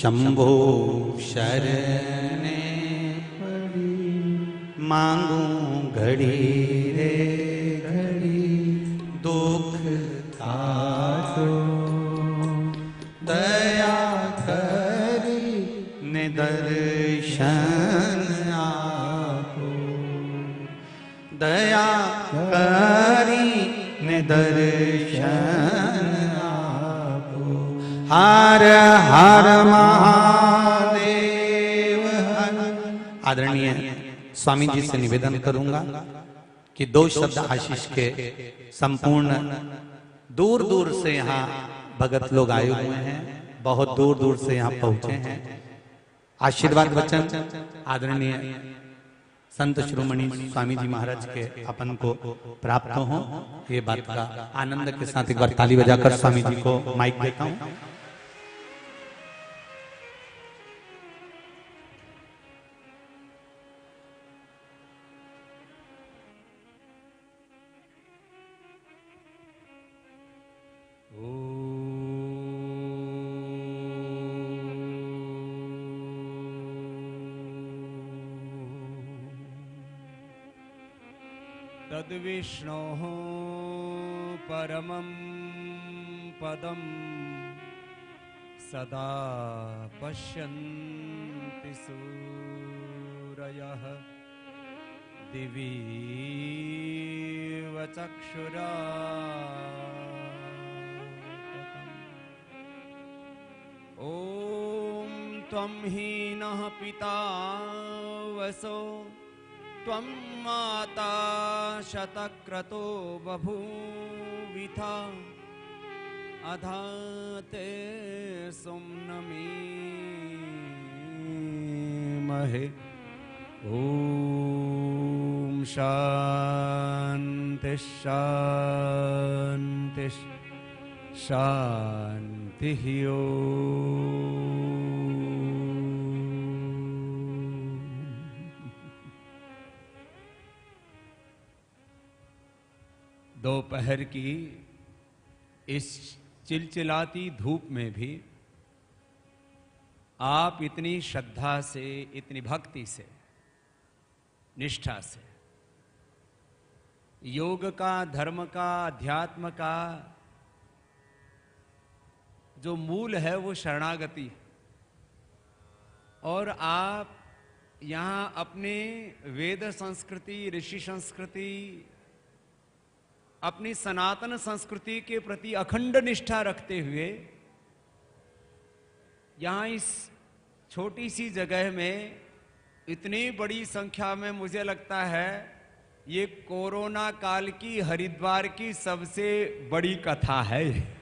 शंभो शरणे मांगू घड़ी रे घड़ी दुख तारो दया करी निदर्शन आपो दया करी निदर्शन आपो हर हर महादेव हर। आदरणीय स्वामी जी से निवेदन करूंगा कि दो शब्द आशीष के। संपूर्ण दूर दूर से यहाँ भगत लोग आए हुए हैं, बहुत दूर दूर से यहाँ पहुंचे हैं। आशीर्वाद वचन आदरणीय संत शिरोमणि स्वामी जी महाराज के अपन को प्राप्त हो, ये बात का आनंद के साथ एक बार ताली बजाकर स्वामी जी को माइक देता हूँ। तद्विष्णोः परमं पदं सदा पश्यन्ति सूरयः दिवीव चक्षुराततम् ॐ त्वं हीनः पिता वसो त्वं माता शतक्रतो बभूविथा अधाते सुम्नमीमहे ॐ शान्ति शान्ति शान्तिः दोपहर की इस चिलचिलाती धूप में भी आप इतनी श्रद्धा से, इतनी भक्ति से, निष्ठा से योग का, धर्म का, अध्यात्म का जो मूल है वो शरणागति है। और आप यहाँ अपने वेद संस्कृति, ऋषि संस्कृति, अपनी सनातन संस्कृति के प्रति अखंड निष्ठा रखते हुए यहाँ इस छोटी सी जगह में इतनी बड़ी संख्या में, मुझे लगता है ये कोरोना काल की हरिद्वार की सबसे बड़ी कथा है।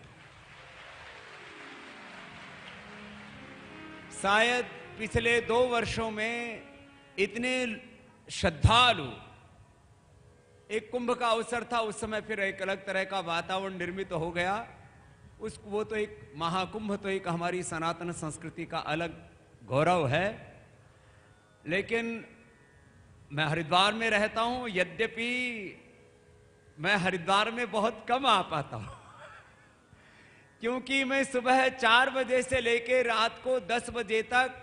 शायद पिछले 2 वर्षों में इतने श्रद्धालु, एक कुंभ का अवसर था, उस समय फिर एक अलग तरह का वातावरण निर्मित हो गया। वो तो एक महाकुंभ, तो एक हमारी सनातन संस्कृति का अलग गौरव है। लेकिन मैं हरिद्वार में रहता हूं, यद्यपि मैं हरिद्वार में बहुत कम आ पाता हूं क्योंकि मैं सुबह 4 बजे से लेकर रात को 10 बजे तक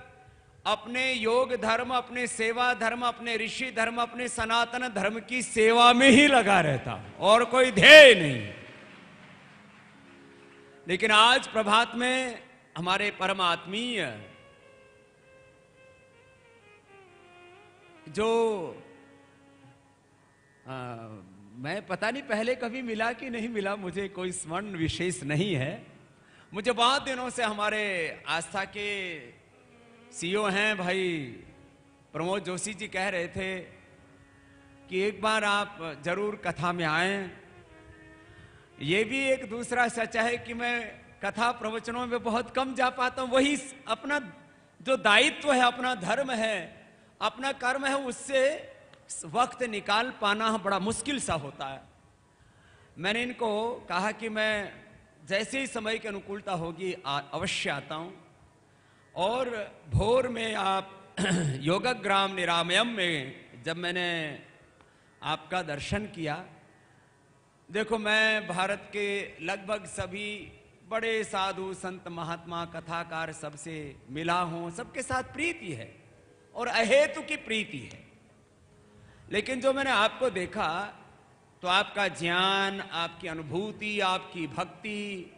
अपने योग धर्म, अपने सेवा धर्म, अपने ऋषि धर्म, अपने सनातन धर्म की सेवा में ही लगा रहता हूं और कोई ध्येय नहीं। लेकिन आज प्रभात में हमारे परमात्मीय जो मैं पता नहीं पहले कभी मिला कि नहीं मिला, मुझे कोई स्मरण विशेष नहीं है। मुझे बहुत दिनों से हमारे आस्था के सीईओ हैं भाई प्रमोद जोशी जी कह रहे थे कि एक बार आप जरूर कथा में आएं। ये भी एक दूसरा सच है कि मैं कथा प्रवचनों में बहुत कम जा पाता हूं। वही अपना जो दायित्व है, अपना धर्म है, अपना कर्म है, उससे वक्त निकाल पाना बड़ा मुश्किल सा होता है। मैंने इनको कहा कि मैं जैसे ही समय की अनुकूलता होगी अवश्य आता हूं। और भोर में आप योगग्राम निरामयम में जब मैंने आपका दर्शन किया, देखो मैं भारत के लगभग सभी बड़े साधु संत महात्मा कथाकार सबसे मिला हूं, सबके साथ प्रीति है और अहेतु की प्रीति है। लेकिन जो मैंने आपको देखा तो आपका ज्ञान, आपकी अनुभूति, आपकी भक्ति,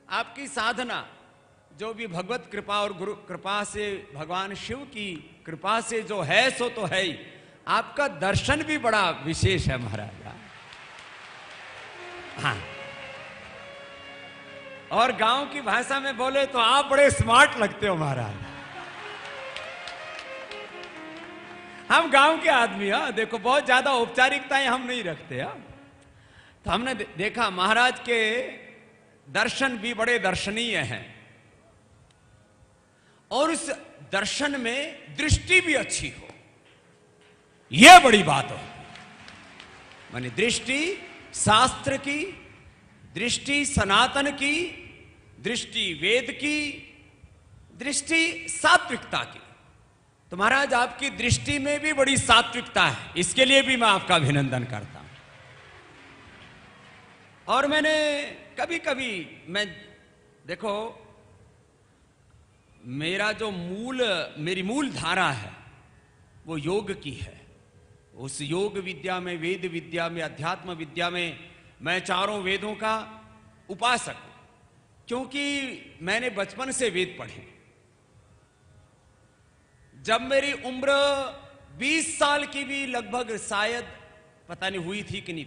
आपकी साधना, जो भी भगवत कृपा और गुरु कृपा से, भगवान शिव की कृपा से जो है सो तो है ही। आपका दर्शन भी बड़ा विशेष है महाराज। हाँ, और गांव की भाषा में बोले तो आप बड़े स्मार्ट लगते हो महाराज। हम गांव के आदमी, देखो बहुत ज्यादा औपचारिकताएं हम नहीं रखते। तो हमने देखा महाराज के दर्शन भी बड़े दर्शनीय हैं और उस दर्शन में दृष्टि भी अच्छी हो, यह बड़ी बात हो। माने दृष्टि शास्त्र की, दृष्टि सनातन की, दृष्टि वेद की, दृष्टि सात्विकता की। तो महाराज आपकी दृष्टि में भी बड़ी सात्विकता है, इसके लिए भी मैं आपका अभिनंदन करता हूं। और मैंने कभी कभी, मैं देखो मेरी मूल धारा है वो योग की है। उस योग विद्या में, वेद विद्या में, अध्यात्म विद्या में मैं चारों वेदों का उपासक हूं, क्योंकि मैंने बचपन से वेद पढ़े। जब मेरी उम्र 20 साल की भी लगभग शायद पता नहीं हुई थी कि नहीं,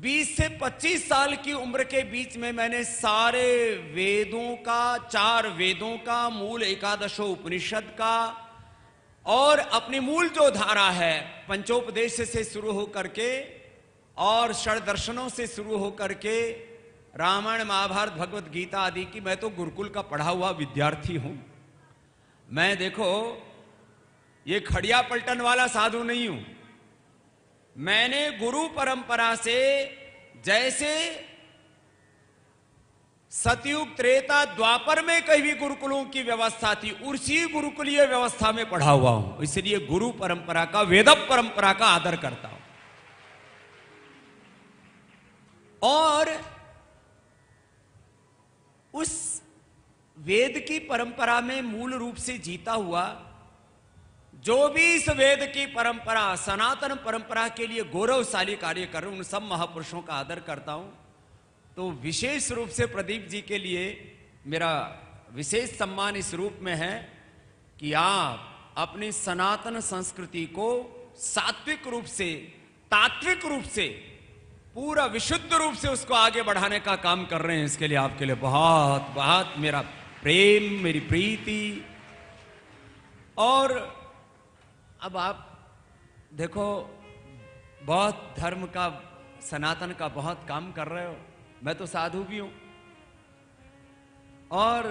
20 से 25 साल की उम्र के बीच में मैंने सारे वेदों का, 4 वेदों का, मूल एकादशो उपनिषद का और अपनी मूल जो धारा है पंचोपदेश से शुरू होकर के और षड्दर्शनों से शुरू होकर के रामायण, महाभारत, भगवत गीता आदि की, मैं तो गुरुकुल का पढ़ा हुआ विद्यार्थी हूं। मैं देखो ये खड़िया पलटन वाला साधु नहीं हूं। मैंने गुरु परंपरा से, जैसे सतयुग, त्रेता, द्वापर में कहीं भी गुरुकुलों की व्यवस्था थी, उसी गुरुकुलीय व्यवस्था में पढ़ा हुआ हूं। इसलिए गुरु परंपरा का, वेद परंपरा का आदर करता हूं। और उस वेद की परंपरा में मूल रूप से जीता हुआ, जो भी इस वेद की परंपरा, सनातन परंपरा के लिए गौरवशाली कार्य कर रहे हैं, उन सब महापुरुषों का आदर करता हूं। तो विशेष रूप से प्रदीप जी के लिए मेरा विशेष सम्मान इस रूप में है कि आप अपनी सनातन संस्कृति को सात्विक रूप से, तात्विक रूप से, पूरा विशुद्ध रूप से उसको आगे बढ़ाने का काम कर रहे हैं। इसके लिए आपके लिए बहुत बहुत मेरा प्रेम, मेरी प्रीति। और अब आप देखो, बहुत धर्म का, सनातन का बहुत काम कर रहे हो। मैं तो साधु भी हूं और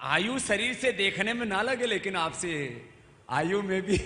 आयु शरीर से देखने में ना लगे, लेकिन आपसे आयु में भी